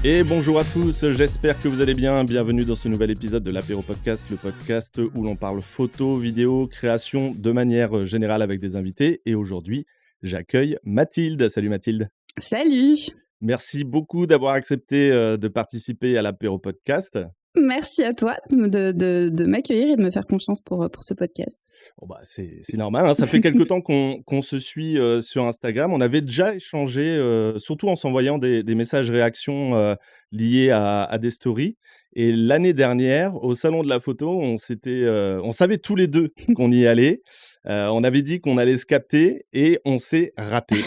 Et bonjour à tous, j'espère que vous allez bien. Bienvenue dans ce nouvel épisode de l'Apéro Podcast, le podcast où l'on parle photo, vidéo, création de manière générale avec des invités. Et aujourd'hui, j'accueille Mathilde. Salut Mathilde. Salut. Merci beaucoup d'avoir accepté de participer à l'Apéro Podcast. Merci à toi de m'accueillir et de me faire confiance pour ce podcast. Bon bah c'est normal, hein. Ça fait quelque temps qu'on se suit sur Instagram. On avait déjà échangé, surtout en s'envoyant des messages réactions liés à des stories. Et l'année dernière, au salon de la photo, on savait tous les deux qu'on y allait. On avait dit qu'on allait se capter et on s'est raté.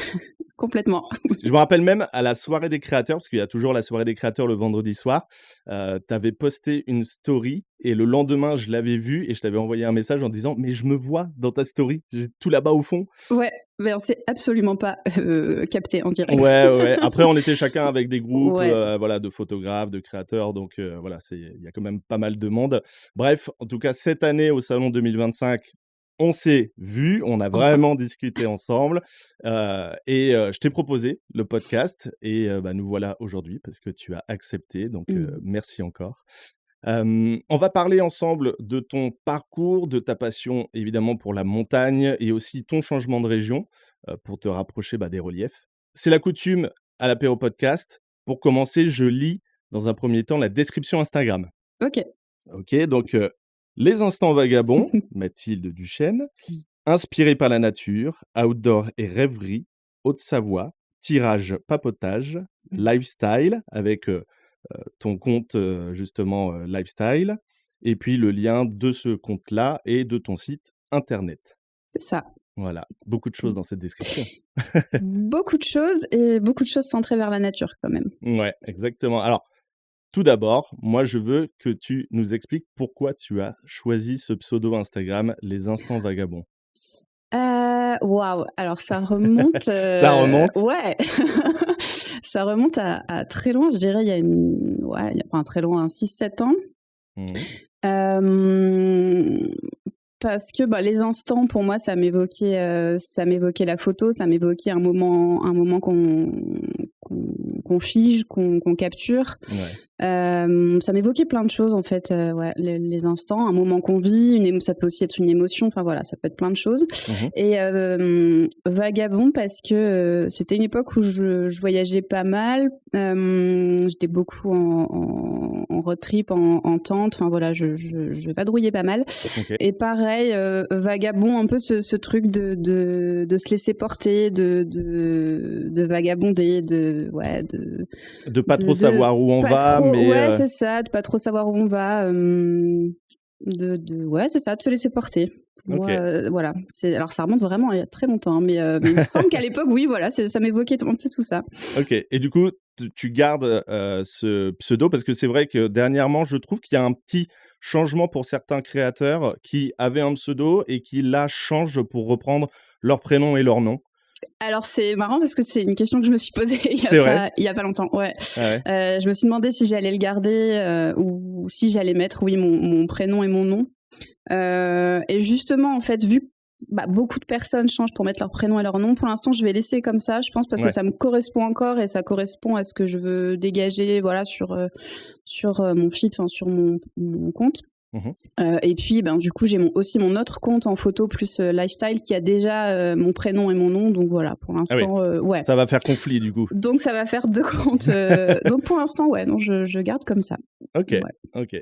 Complètement. Je me rappelle même à la soirée des créateurs, parce qu'il y a toujours la soirée des créateurs le vendredi soir, tu avais posté une story et le lendemain, je l'avais vue et je t'avais envoyé un message en disant « Mais je me vois dans ta story, j'ai tout là-bas au fond. » Ouais, mais on s'est absolument pas capté en direct. Ouais. Après, on était chacun avec des groupes Ouais. voilà, de photographes, de créateurs, donc voilà, il y a quand même pas mal de monde. Bref, en tout cas, cette année, au Salon 2025, on s'est vus, on a Enfin. vraiment discuté ensemble et je t'ai proposé le podcast et nous voilà aujourd'hui parce que tu as accepté, donc merci encore. On va parler ensemble de ton parcours, de ta passion évidemment pour la montagne et aussi ton changement de région pour te rapprocher des reliefs. C'est la coutume à l'apéro podcast. Pour commencer, je lis dans un premier temps la description Instagram. Ok. Ok, donc les instants vagabonds, Mathilde Duchesne, inspirée par la nature, outdoor et rêverie, Haute-Savoie, tirage papotage, lifestyle avec ton compte justement lifestyle, et puis le lien de ce compte-là et de ton site internet. C'est ça. Voilà, beaucoup de choses dans cette description. Beaucoup de choses et beaucoup de choses centrées vers la nature quand même. Ouais, exactement. Alors, tout d'abord, moi, je veux que tu nous expliques pourquoi tu as choisi ce pseudo Instagram, Les Instants Vagabonds. Waouh. Alors ça remonte. Ça remonte. Ouais. Ça remonte à très loin, je dirais. Il y a très loin, 6-7 ans. Parce que les instants, pour moi, ça m'évoquait la photo, ça m'évoquait un moment qu'on fige, qu'on capture. Ouais. Ça m'évoquait plein de choses en fait, les instants, un moment qu'on vit, ça peut aussi être une émotion, enfin voilà, ça peut être plein de choses. Et vagabond parce que c'était une époque où je voyageais pas mal, j'étais beaucoup en road trip, en tente, enfin voilà, je vadrouillais pas mal. Okay. Et pareil, vagabond, un peu ce truc de se laisser porter, de vagabonder, de pas trop savoir où on va, mais ouais, c'est ça, de pas trop savoir où on va, c'est ça, de se laisser porter. Okay. Moi, voilà, alors ça remonte vraiment il y a très longtemps, hein, mais il me semble qu'à l'époque, oui, voilà, ça m'évoquait un peu tout ça. Ok, et du coup, tu gardes ce pseudo parce que c'est vrai que dernièrement, je trouve qu'il y a un petit changement pour certains créateurs qui avaient un pseudo et qui là changent pour reprendre leur prénom et leur nom. Alors c'est marrant parce que c'est une question que je me suis posée il y a pas longtemps. Ouais. Ah ouais. Je me suis demandé si j'allais le garder ou si j'allais mettre mon prénom et mon nom. Et justement, en fait, vu que beaucoup de personnes changent pour mettre leur prénom et leur nom, pour l'instant, je vais laisser comme ça, je pense, parce que ça me correspond encore et ça correspond à ce que je veux dégager, voilà, sur mon feed, enfin sur mon compte. Et puis, du coup, j'ai aussi mon autre compte en photo plus lifestyle qui a déjà mon prénom et mon nom. Donc voilà, pour l'instant, ouais. Ça va faire conflit du coup. Donc ça va faire 2 comptes. Donc pour l'instant, ouais, non, je garde comme ça. Ok, Ouais. ok.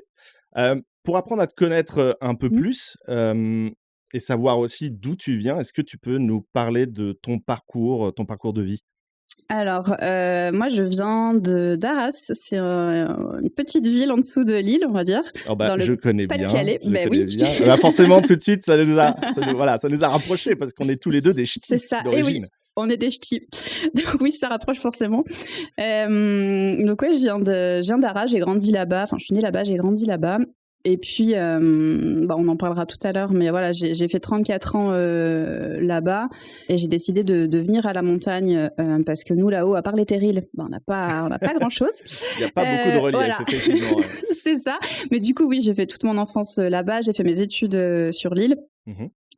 Pour apprendre à te connaître un peu plus et savoir aussi d'où tu viens, est-ce que tu peux nous parler de ton parcours de vie ? Alors, moi, je viens d'Arras. C'est une petite ville en dessous de Lille, on va dire. Dans je le connais bien. Pas-de-Calais. Bien. Forcément, tout de suite, ça nous a rapprochés parce qu'on est tous les deux des ch'tis d'origine. Et oui, on est des ch'tis. Donc oui, ça rapproche forcément. Donc ouais, je viens d'Arras, j'ai grandi là-bas. Enfin, je suis née là-bas, j'ai grandi là-bas. Et puis, on en parlera tout à l'heure, mais voilà, j'ai fait 34 ans là-bas et j'ai décidé de venir à la montagne parce que nous, là-haut, à part les terrils, on n'a pas grand-chose. Il n'y a pas beaucoup de relief, voilà. Effectivement. Ouais. C'est ça. Mais du coup, oui, j'ai fait toute mon enfance là-bas. J'ai fait mes études sur l'île.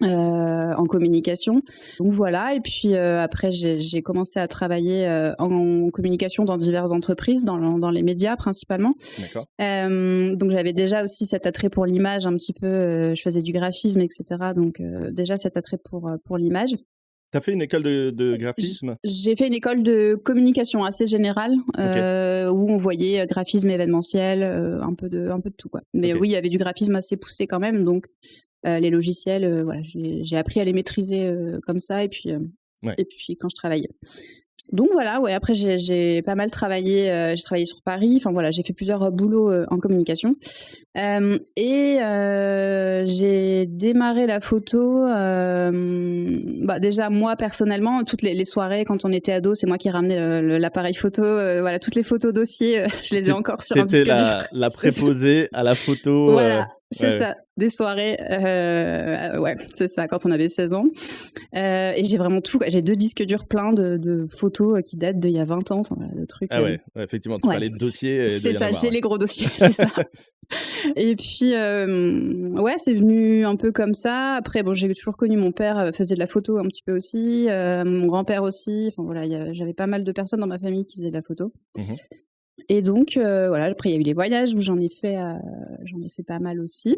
en communication. Donc voilà, et puis après j'ai commencé à travailler en communication dans diverses entreprises, dans les médias principalement. D'accord. Donc j'avais déjà aussi cet attrait pour l'image un petit peu, je faisais du graphisme, etc. Donc déjà cet attrait pour l'image. Tu as fait une école de graphisme? J'ai fait une école de communication assez générale, OK. où on voyait graphisme événementiel, un peu de tout, quoi. Mais OK. oui, il y avait du graphisme assez poussé quand même, donc les logiciels, voilà, j'ai appris à les maîtriser comme ça, Ouais. et puis quand je travaillais. Donc voilà, ouais, après j'ai pas mal travaillé, j'ai travaillé sur Paris, enfin voilà, j'ai fait plusieurs boulots en communication. J'ai démarré la photo, déjà moi personnellement, toutes les soirées quand on était ado, c'est moi qui ramenais l'appareil photo, voilà, toutes les photos dossiers, je les ai encore sur Tu un étais disque dur. la C'est ça. préposée à la photo, Voilà, c'est ouais. ça, des soirées, ouais, c'est ça, quand on avait 16 ans. Et j'ai vraiment tout, quoi. J'ai 2 disques durs pleins de photos qui datent d'il y a 20 ans, enfin voilà, de trucs. Ah ouais, ouais, effectivement, tu Ouais, parlais de dossiers, il doit c'est y en ça, avoir, j'ai ouais. les gros dossiers, c'est ça. Et puis, ouais, c'est venu un peu comme ça. Après, bon, j'ai toujours connu mon père, faisait de la photo un petit peu aussi, mon grand-père aussi. Enfin voilà, j'avais pas mal de personnes dans ma famille qui faisaient de la photo. Mmh. Et donc, voilà, après il y a eu les voyages où j'en ai fait pas mal aussi.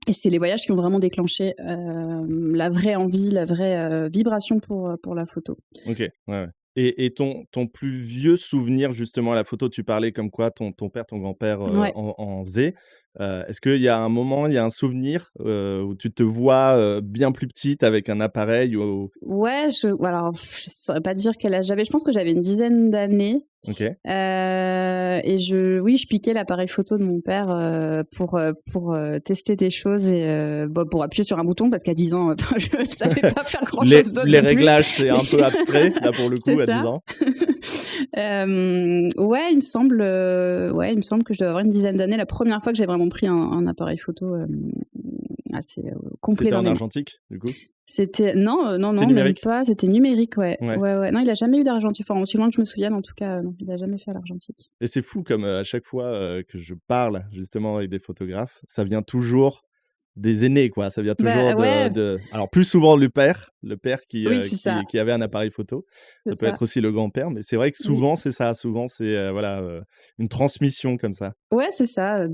Et c'est les voyages qui ont vraiment déclenché la vraie envie, la vraie vibration pour la photo. OK, ouais, ouais. Et ton plus vieux souvenir justement à la photo, tu parlais comme quoi ton père, ton grand-père, Ouais. en faisait. Est-ce qu'il y a un moment, il y a un souvenir, où tu te vois, bien plus petite avec un appareil ou Ouais, alors, je saurais pas dire quel âge j'avais. Je pense que j'avais une dizaine d'années. OK. Oui, je piquais l'appareil photo de mon père pour tester des choses et pour appuyer sur un bouton parce qu'à 10 ans, je ne savais pas faire grand-chose d'autre Les de plus. réglages, c'est un peu abstrait, là, pour le C'est coup, à 10 ça. ans. Ouais, il me semble que je dois avoir une dizaine d'années. La première fois que j'ai vraiment pris un appareil photo assez complet C'était dans en les mains. argentique, du coup? C'était non, non, C'était non, même numérique? pas. C'était numérique, ouais. Ouais. Ouais, ouais. Non, il a jamais eu d'argentique. Enfin, aussi loin que je me souvienne, en tout cas, non, il a jamais fait à l'argentique. Et c'est fou comme, à chaque fois, que je parle justement avec des photographes, ça vient toujours des aînés, quoi. Ça vient toujours Bah, ouais, de alors plus souvent le père oui, c'est ça, qui avait un appareil photo. c'est Ça peut ça. être aussi le grand-père, mais c'est vrai que Oui. souvent c'est ça, souvent c'est, voilà, une transmission comme ça. Ouais, c'est ça,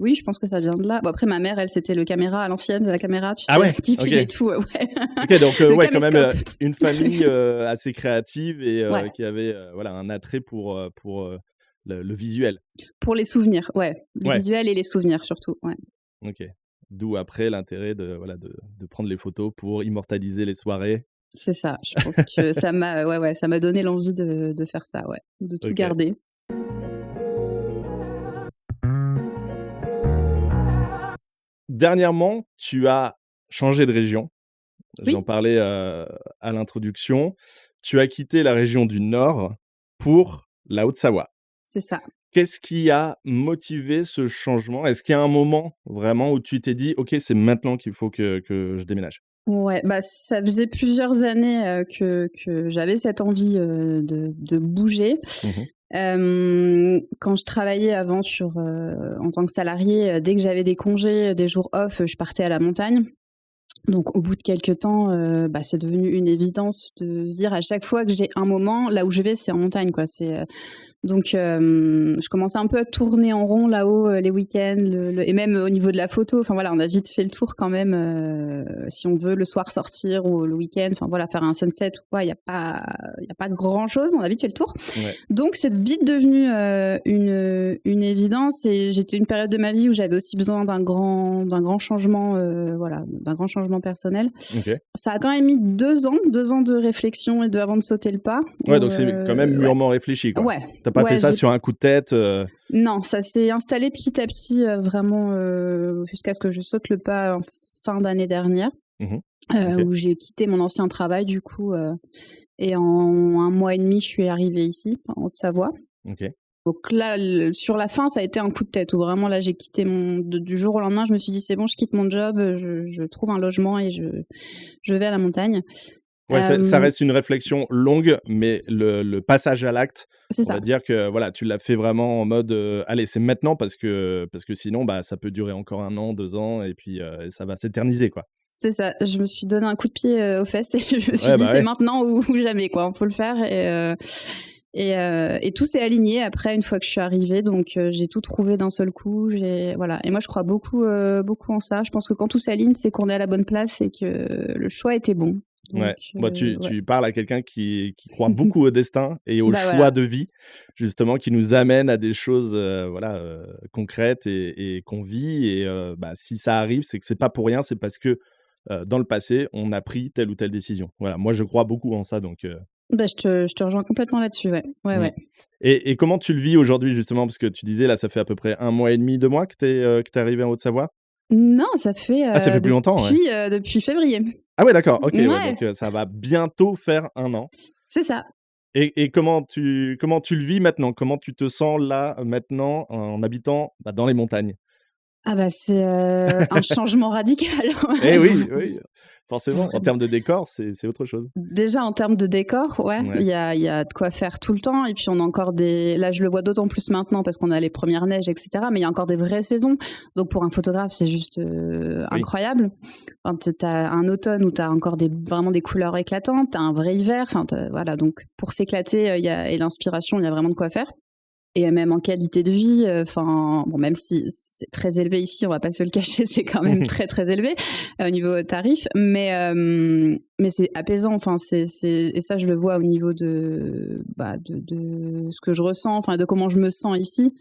oui, je pense que ça vient de là. Bon, après, ma mère, elle, c'était le caméra à l'ancienne, la caméra, tu Ah sais, ouais? qui OK. filmait tout, ouais. OK, donc Le ouais, quand même, caméscope. une famille, assez créative et Ouais, qui avait, voilà, un attrait pour, le visuel. pour les souvenirs, ouais. Le Ouais, visuel et les souvenirs, surtout, ouais. OK. D'où après l'intérêt de, voilà, de prendre les photos pour immortaliser les soirées. C'est ça. Je pense que ça m'a donné l'envie de faire ça, ouais, de tout OK. garder. Dernièrement, tu as changé de région. J'en Oui, parlais, à l'introduction. Tu as quitté la région du Nord pour la Haute-Savoie. c'est ça. Qu'est-ce qui a motivé ce changement? Est-ce qu'il y a un moment vraiment où tu t'es dit: «OK, c'est maintenant qu'il faut que je déménage»? Ouais, bah, ça faisait plusieurs années, que j'avais cette envie, de bouger. Mmh. Quand je travaillais avant en tant que salariée, dès que j'avais des congés, des jours off, je partais à la montagne. Donc au bout de quelques temps, c'est devenu une évidence de se dire à chaque fois que j'ai un moment, là où je vais, c'est en montagne, quoi. Donc je commençais un peu à tourner en rond là-haut, les week-ends, et même au niveau de la photo, enfin voilà, on a vite fait le tour quand même, si on veut le soir sortir ou le week-end, enfin voilà, faire un sunset ou quoi, il y a pas grand-chose, on a vite fait le tour. Ouais. Donc c'est vite devenu, une évidence, et j'étais une période de ma vie où j'avais aussi besoin d'un grand changement, voilà, d'un grand changement personnel. OK. Ça a quand même mis 2 ans de réflexion et avant de sauter le pas, Ouais, où, donc c'est quand même ouais. mûrement réfléchi, quoi. Ouais, Tu as pas fait ouais, ça sur un coup de tête, non, ça s'est installé petit à petit, vraiment, jusqu'à ce que je saute le pas en fin d'année dernière, Mmh. OK, où j'ai quitté mon ancien travail du coup, et en 1 mois et demi, je suis arrivée ici, en Haute-Savoie. OK. Donc là, sur la fin, ça a été un coup de tête où vraiment là, j'ai quitté du jour au lendemain, je me suis dit: «C'est bon, je quitte mon job, je trouve un logement et je vais à la montagne». Ouais, ça Hem, reste une réflexion longue, mais le passage à l'acte, c'est on va ça. dire que, voilà, tu l'as fait vraiment en mode, «Allez, c'est maintenant» parce que sinon, bah, ça peut durer encore 1 an, 2 ans et puis, ça va s'éterniser, quoi. C'est ça, je me suis donné un coup de pied aux fesses et je me suis Ouais, dit bah c'est ouais. maintenant ou jamais quoi, il faut le faire et tout s'est aligné après une fois que je suis arrivée donc j'ai tout trouvé d'un seul coup, voilà et moi je crois beaucoup en ça. Je pense que quand tout s'aligne, c'est qu'on est à la bonne place et que le choix était bon. Donc Ouais. Bah, ouais. tu parles à quelqu'un qui croit beaucoup au destin et au Bah choix voilà, de vie, justement, qui nous amène à des choses, voilà, concrètes et qu'on vit et bah, si ça arrive, c'est que c'est pas pour rien, c'est parce que, dans le passé, on a pris telle ou telle décision. Voilà, moi, je crois beaucoup en ça, donc bah, je te rejoins complètement là-dessus, ouais. Ouais, mmh ouais. et comment tu le vis aujourd'hui, justement? Parce que tu disais, là, ça fait à peu près 1 mois et demi, 2 mois que tu es arrivé en Haute-Savoie? Non, ça fait, Ah, ça fait plus longtemps, ouais. depuis février. Ah ouais, d'accord, OK, ouais, Ouais, donc ça va bientôt faire 1 an. c'est ça. Et comment tu le vis maintenant? Comment tu te sens là, maintenant, en habitant, bah, dans les montagnes? Ah bah, c'est, un changement radical. Eh oui, oui, forcément, en Vraiment. termes de décor, c'est autre chose. Déjà en termes de décor, ouais, il Ouais, y a il y a de quoi faire tout le temps et puis on a encore là je le vois d'autant plus maintenant parce qu'on a les premières neiges et cetera, mais il y a encore des vraies saisons. Donc pour un photographe, c'est juste, oui. incroyable. Enfin, tu as un automne où tu as encore vraiment des couleurs éclatantes, tu as un vrai hiver, enfin voilà, donc pour s'éclater, il y a et l'inspiration, il y a vraiment de quoi faire. Et même en qualité de vie, enfin, bon, même si c'est très élevé ici, on va pas se le cacher, c'est quand même très, très élevé, au niveau tarif, mais c'est apaisant, enfin, et ça, je le vois au niveau de ce que je ressens, enfin, de comment je me sens ici.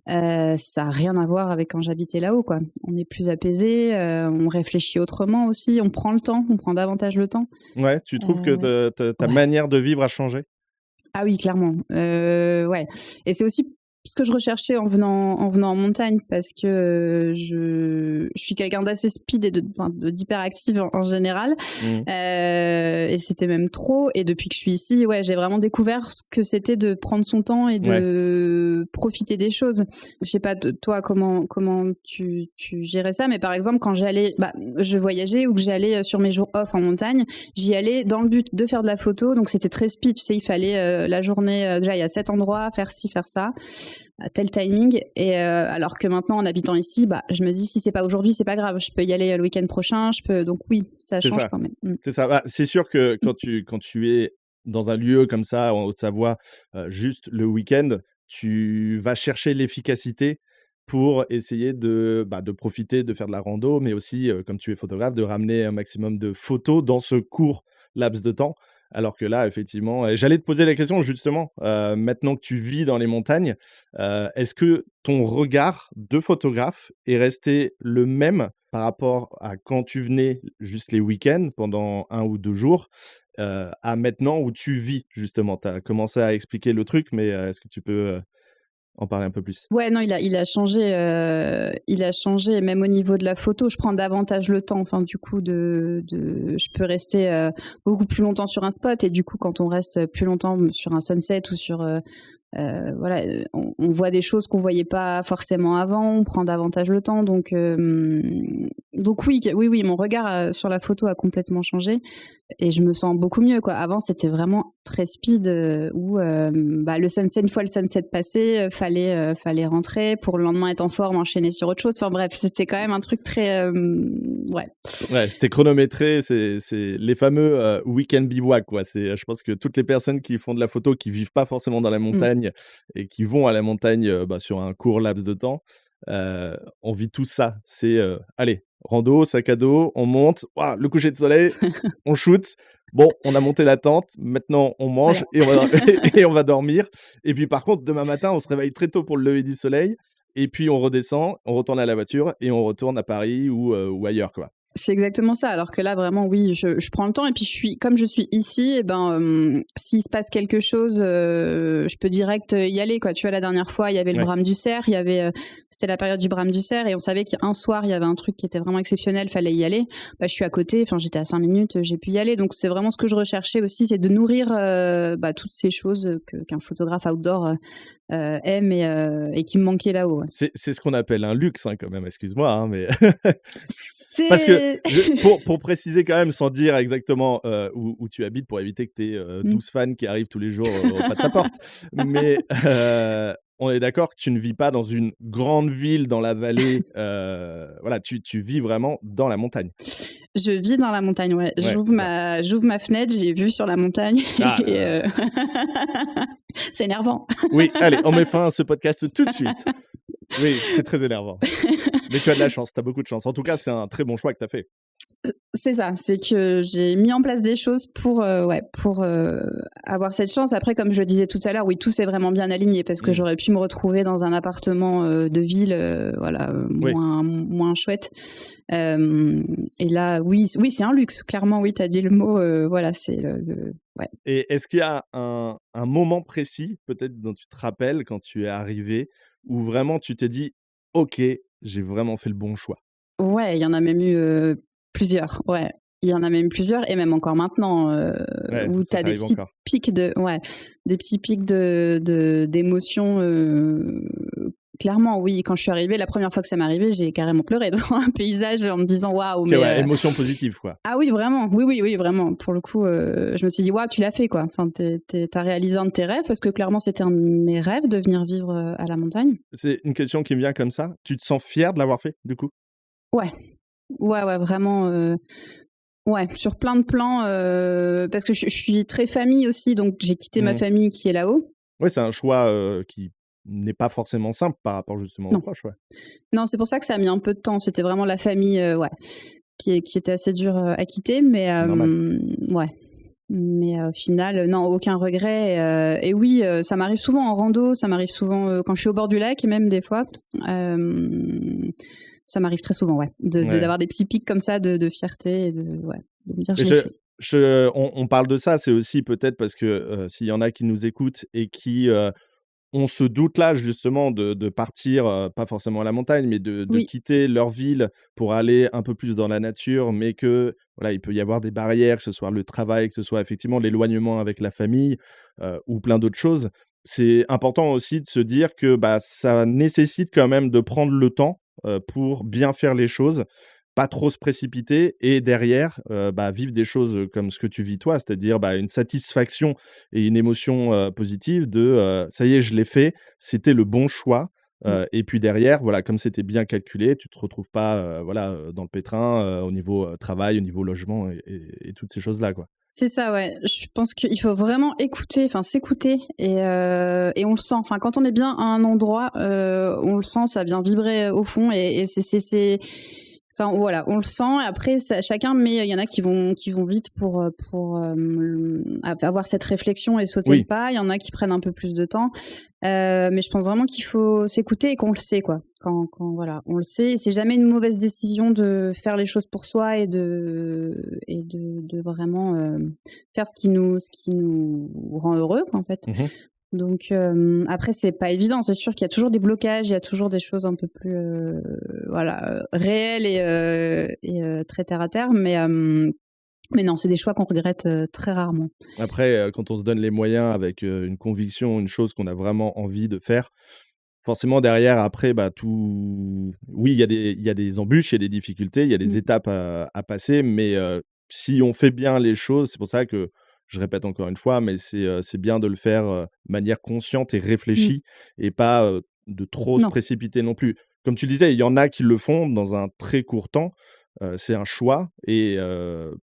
Ça a rien à voir avec quand j'habitais là-haut, quoi. On est plus apaisé, on réfléchit autrement aussi, on prend le temps, on prend davantage le temps. Ouais, tu trouves que Heu, ta ouais. manière de vivre a changé? Ah oui, clairement. Ouais et c'est aussi ce que je recherchais en venant en montagne parce que, je suis quelqu'un d'assez speed et d'hyperactive en général, Mmh. et c'était même trop et depuis que je suis ici, ouais, j'ai vraiment découvert ce que c'était de prendre son temps et Ouais. de profiter des choses. Je sais pas toi comment tu gérais ça, mais par exemple quand je voyageais ou que j'allais, sur mes jours off en montagne, j'y allais dans le but de faire de la photo, donc c'était très speed, tu sais, il fallait la journée que j'aille à cet endroit, faire ci, faire ça, à tel timing. Et alors que maintenant, en habitant ici, bah, je me dis si c'est pas aujourd'hui, c'est pas grave, je peux y aller le week-end prochain, je peux. Donc oui, ça C'est change ça, quand même. Mm. c'est ça. Bah, c'est sûr que quand tu es dans un lieu comme ça, en Haute-Savoie, juste le week-end, tu vas chercher l'efficacité pour essayer de profiter, de faire de la rando, mais aussi, comme tu es photographe, de ramener un maximum de photos dans ce court laps de temps. Alors que là, effectivement et j'allais te poser la question justement, maintenant que tu vis dans les montagnes, est-ce que ton regard de photographe est resté le même par rapport à quand tu venais juste les week-ends pendant 1 ou 2 jours, à maintenant où tu vis justement? Tu as commencé à expliquer le truc, mais, est-ce que tu peux, en parler un peu plus? Ouais, non, il a changé même au niveau de la photo. Je prends davantage le temps. Enfin, du coup, je peux rester beaucoup plus longtemps sur un spot. Et du coup, quand on reste plus longtemps sur un sunset ou voilà, on voit des choses qu'on voyait pas forcément avant. On prend davantage le temps. Donc oui, oui, mon regard sur la photo a complètement changé. Et je me sens beaucoup mieux, quoi. Avant, c'était vraiment très speed, où le sunset, une fois le sunset passé, fallait rentrer pour le lendemain être en forme, enchaîner sur autre chose. Enfin bref, c'était quand même un truc très, ouais. Ouais, c'était chronométré, c'est les fameux, week-end bivouac, quoi. Je pense que toutes les personnes qui font de la photo, qui vivent pas forcément dans la Mmh. montagne et qui vont à la montagne, sur un court laps de temps, on vit tous ça. C'est, allez, rando, sac à dos, on monte, waouh, le coucher de soleil, on shoot. Bon, on a monté la tente, maintenant on mange Voilà. et on va et on va dormir et puis par contre, demain matin, on se réveille très tôt pour le lever du soleil et puis on redescend, on retourne à la voiture et on retourne à Paris ou ailleurs, quoi. C'est exactement ça. Alors que là, vraiment, oui, je prends le temps et puis comme je suis ici, et ben, s'il se passe quelque chose, je peux direct y aller, quoi. Tu vois, la dernière fois, il y avait le Ouais. brame du cerf, c'était la période du brame du cerf et on savait qu'un soir, il y avait un truc qui était vraiment exceptionnel, fallait y aller. Bah, je suis à côté, enfin, j'étais à 5 minutes, j'ai pu y aller. Donc, c'est vraiment ce que je recherchais aussi, c'est de nourrir toutes ces choses qu'un photographe outdoor aime et qui me manquait là-haut. Ouais. C'est ce qu'on appelle un luxe, hein, quand même, excuse-moi, hein, mais parce que C'est. pour préciser quand même, sans dire exactement, où tu habites pour éviter que tu aies, Mm. 12 fans qui arrivent tous les jours, au pas de ta porte. Mais, on est d'accord que tu ne vis pas dans une grande ville dans la vallée, voilà, tu vis vraiment dans la montagne? Je vis dans la montagne, ouais. Ouais, J'ouvre c'est ça. ma fenêtre, j'ai vue sur la montagne Ah là et là. c'est énervant. Oui, allez, on met fin à ce podcast tout de suite. Oui, c'est très énervant. Mais tu as de la chance, tu as beaucoup de chance. En tout cas, c'est un très bon choix que tu as fait. C'est ça, c'est que j'ai mis en place des choses pour, ouais, pour, avoir cette chance. Après, comme je le disais tout à l'heure, oui, tout s'est vraiment bien aligné parce que Mmh. j'aurais pu me retrouver dans un appartement, de ville, voilà, Oui. moins chouette. Et là, oui, c'est un luxe, clairement, oui, tu as dit le mot, voilà, c'est le ouais. Et est-ce qu'il y a un moment précis, peut-être, dont tu te rappelles quand tu es arrivé, où vraiment tu t'es dit: «OK, j'ai vraiment fait le bon choix»? Ouais, il y en a même eu, plusieurs, ouais. Il y en a même plusieurs et même encore maintenant, Ouais, où tu ça as des t'arrive petits encore? pics de ouais, des petits pics d'émotions, clairement, oui. Quand je suis arrivée, la première fois que ça m'est arrivé, j'ai carrément pleuré devant un paysage en me disant: «Waouh, OK, mais» ouais, émotion positive, quoi. ah oui, vraiment, oui, vraiment. Pour le coup, je me suis dit: «Waouh, tu l'as fait, quoi». Enfin, tu as réalisé un de tes rêves parce que clairement, c'était un de mes rêves de venir vivre, à la montagne. C'est une question qui me vient comme ça. Tu te sens fier de l'avoir fait, du coup? Ouais, ouais, vraiment, ouais, sur plein de plans, parce que je suis très famille aussi, donc j'ai quitté ma Mmh. famille qui est là-haut. Ouais, c'est un choix, qui n'est pas forcément simple par rapport justement aux Non, proches, ouais. non, c'est pour ça que ça a mis un peu de temps. C'était vraiment la famille, ouais, qui était assez dure, à quitter, mais Normal. ouais. Mais au final, non, aucun regret. Et oui, ça m'arrive souvent en rando, ça m'arrive souvent quand je suis au bord du lac, même des fois. Ça m'arrive très souvent, ouais, Ouais. d'avoir des petits pics comme ça de fierté et ouais, de me dire Et je l'ai fait. on parle de ça, c'est aussi peut-être parce que, s'il y en a qui nous écoutent et qui, ont ce doute-là justement de partir, pas forcément à la montagne, mais de Oui. quitter leur ville pour aller un peu plus dans la nature, mais que, voilà, il peut y avoir des barrières, que ce soit le travail, que ce soit effectivement l'éloignement avec la famille, ou plein d'autres choses. C'est important aussi de se dire que, bah, ça nécessite quand même de prendre le temps, pour bien faire les choses, pas trop se précipiter et derrière, bah, vivre des choses, comme ce que tu vis toi, c'est-à-dire, bah, une satisfaction et une émotion, positive de, «Ça y est, je l'ai fait, c'était le bon choix», Mmh. et puis derrière, voilà, comme c'était bien calculé, tu te retrouves pas, voilà, dans le pétrin, au niveau, travail, au niveau logement et toutes ces choses-là, quoi. C'est ça, ouais. Je pense qu'il faut vraiment écouter, enfin s'écouter et on le sent. Enfin, quand on est bien à un endroit, on le sent, ça vient vibrer au fond et enfin voilà, on le sent. Et après, chacun, mais il y en a qui vont vite pour avoir cette réflexion et sauter le Oui, pas. Il y en a qui prennent un peu plus de temps. Mais je pense vraiment qu'il faut s'écouter et qu'on le sait, quoi. Quand voilà, on le sait. C'est jamais une mauvaise décision de faire les choses pour soi et de vraiment faire ce qui nous rend heureux, quoi, en fait. mmh Donc après, c'est pas évident. C'est sûr qu'il y a toujours des blocages, il y a toujours des choses un peu plus voilà, réelles et très terre à terre. Mais non, c'est des choix qu'on regrette très rarement. après, quand on se donne les moyens avec, une conviction, une chose qu'on a vraiment envie de faire, forcément derrière après, bah, tout oui, il y a des embûches, il y a des difficultés, il y a des Mm. étapes à passer, mais si on fait bien les choses, c'est pour ça que je répète encore une fois, mais c'est bien de le faire, de manière consciente et Mm. réfléchie et pas, de trop se Non, précipiter non plus. Comme tu disais, il y en a qui le font dans un très court temps, c'est un choix et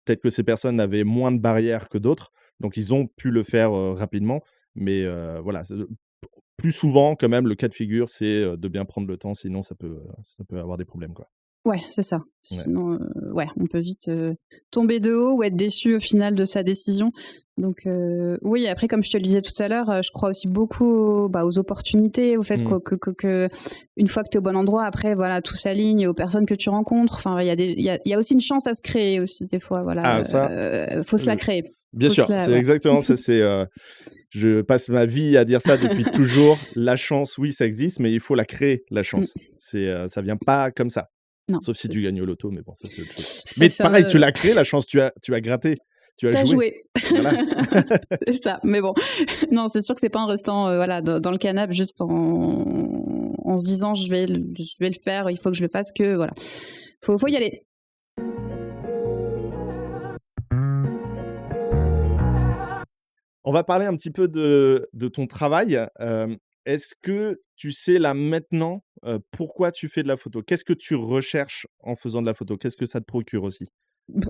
peut-être que ces personnes avaient moins de barrières que d'autres, donc ils ont pu le faire, rapidement, mais voilà, plus souvent, quand même, le cas de figure, c'est, de bien prendre le temps, sinon ça peut avoir des problèmes, quoi. ouais, c'est ça. Ouais. Sinon, ouais, on peut vite tomber de haut ou être déçu au final de sa décision. Donc oui, après, comme je te le disais tout à l'heure, je crois aussi beaucoup aux opportunités, au fait Mmh. que une fois que tu es au bon endroit, après, voilà, tout s'aligne aux personnes que tu rencontres. Enfin, il y a aussi une chance à se créer aussi des fois, Ah voilà. ça, Faut se la je créer. bien Faut se sûr, la c'est ouais. exactement ça, c'est, je passe ma vie à dire ça depuis toujours. La chance, oui, ça existe, mais il faut la créer, la chance. Mmh. Ça vient pas comme ça. Non, Sauf si tu gagnes au loto, mais bon, ça, c'est autre chose. c'est Mais ça, pareil, tu l'as créée, la chance, tu as gratté, tu as tu joué. joué. Voilà. C'est ça, mais bon, non, c'est sûr que c'est pas en restant, voilà, dans le canapé juste en se disant: je vais le faire, il faut que je le fasse», que voilà. Faut y aller. On va parler un petit peu de ton travail. Est-ce que tu sais là maintenant, pourquoi tu fais de la photo? Qu'est-ce que tu recherches en faisant de la photo? Qu'est-ce que ça te procure aussi?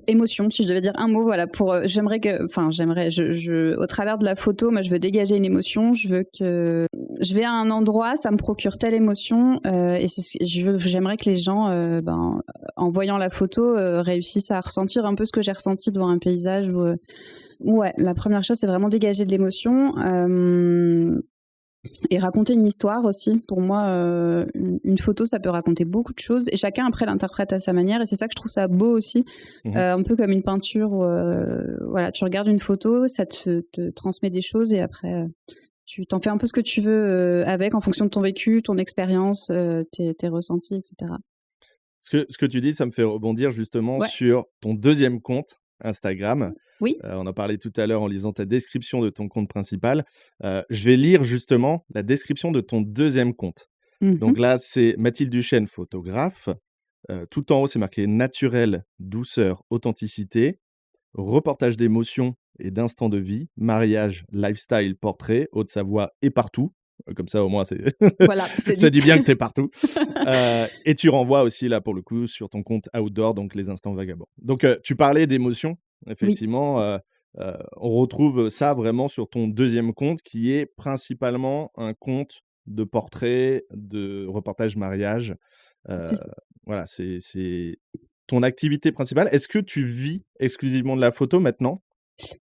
Émotion, si je devais dire un mot, voilà, pour au travers de la photo, moi, je veux dégager une émotion. Je vais à un endroit, ça me procure telle émotion, et j'aimerais que les gens, en voyant la photo, réussissent à ressentir un peu ce que j'ai ressenti devant un paysage. Ouais, la première chose, c'est vraiment dégager de l'émotion. Et raconter une histoire aussi. Pour moi, une photo, ça peut raconter beaucoup de choses. Et chacun, après, l'interprète à sa manière. Et c'est ça que je trouve ça beau aussi. Mmh. Un peu comme une peinture où, voilà, tu regardes une photo, ça te transmet des choses. Et après, tu t'en fais un peu ce que tu veux avec, en fonction de ton vécu, ton expérience, tes ressentis, etc. Ce que tu dis, ça me fait rebondir justement Ouais, sur ton deuxième compte Instagram. oui. On en parlait tout à l'heure en lisant ta description de ton compte principal. Je vais lire justement la description de ton deuxième compte. Donc Mhm. là, c'est Mathilde Duchesne, photographe. Tout en haut, c'est marqué naturel, douceur, authenticité, reportage d'émotions et d'instants de vie, mariage, lifestyle, portrait, Haute-Savoie et partout. Comme ça, au moins, c'est Voilà, c'est ça dit. dit bien que tu es partout. Et tu renvoies aussi, là, pour le coup, sur ton compte outdoor, donc les instants vagabonds. Donc, tu parlais d'émotions. Oui. Effectivement, on retrouve ça vraiment sur ton deuxième compte qui est principalement un compte de portraits, de reportages mariage. Heu, voilà, c'est ton activité principale. Est-ce que tu vis exclusivement de la photo maintenant?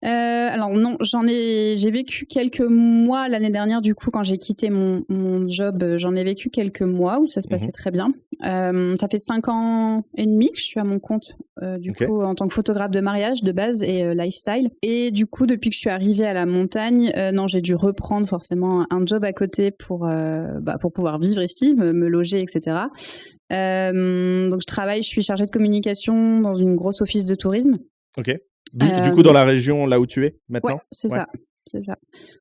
Alors non, j'ai vécu quelques mois l'année dernière, du coup, quand j'ai quitté mon job, j'en ai vécu quelques mois où ça se Mmh. passait très bien. Ça fait 5 ans et demi que je suis à mon compte, du OK. coup, en tant que photographe de mariage de base et lifestyle. Et du coup, depuis que je suis arrivée à la montagne, non, j'ai dû reprendre forcément un job à côté pour pouvoir vivre ici, me loger, et cetera. Donc je suis chargée de communication dans une grosse office de tourisme. OK. Du coup, dans Donc la région là où tu es ouais, maintenant? c'est Ouais. ça, c'est ça.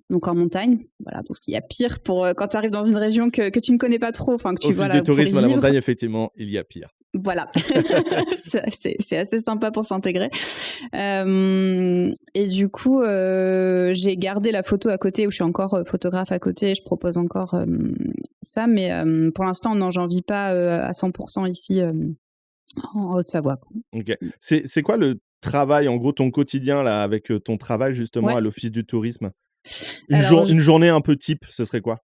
Donc en montagne, voilà, donc il y a pire pour, quand tu arrives dans une région que tu ne connais pas trop, enfin que tu Office de voilà, pour y tourisme à la vivre, montagne, effectivement, il y a pire. voilà. C'est assez sympa pour s'intégrer. Et du coup, j'ai gardé la photo à côté où je suis encore, photographe à côté, je propose encore, ça, mais pour l'instant, non, j'en vis pas, à 100 ici, en Haute-Savoie, quoi. OK. C'est quoi le travail, en gros, ton quotidien là, avec, ton travail justement Ouais, à l'office du tourisme? alors Une journée un peu type, ce serait quoi?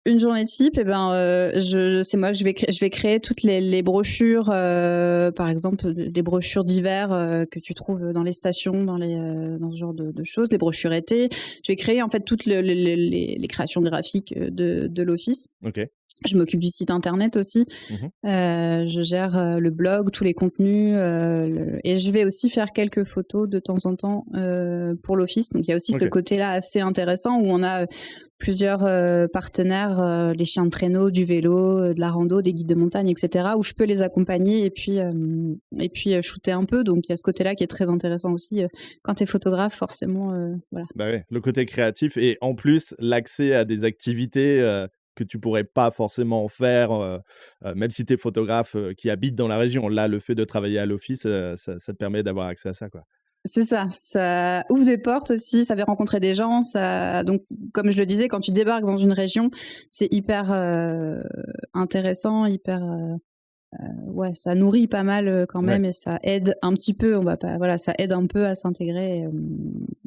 une journée type, et ben, c'est moi, je vais créer toutes les brochures, par exemple, des brochures d'hiver, que tu trouves dans les stations, dans ce genre de choses, les brochures été. Je vais créer en fait toutes les créations graphiques de l'office. OK. Je m'occupe du site internet aussi. Mmh. Je gère, le blog, tous les contenus, et je vais aussi faire quelques photos de temps en temps, pour l'office. Donc il y a aussi ce OK. côté-là assez intéressant où on a plusieurs, partenaires, les chiens de traîneau, du vélo, de la rando, des guides de montagne, et cetera, où je peux les accompagner et puis, shooter un peu. Donc il y a ce côté-là qui est très intéressant aussi, quand tu es photographe forcément, voilà. Bah, ouais, le côté créatif et en plus l'accès à des activités, que tu pourrais pas forcément faire, même si tu es photographe, qui habite dans la région. Là, le fait de travailler à l'office, ça te permet d'avoir accès à ça, quoi. C'est ça, ça ouvre des portes aussi, ça fait rencontrer des gens, ça donc comme je le disais, quand tu débarques dans une région, c'est hyper, intéressant, hyper, ouais, ça nourrit pas mal, quand Ouais. même, et ça aide un petit peu, on va pas voilà, ça aide un peu à s'intégrer,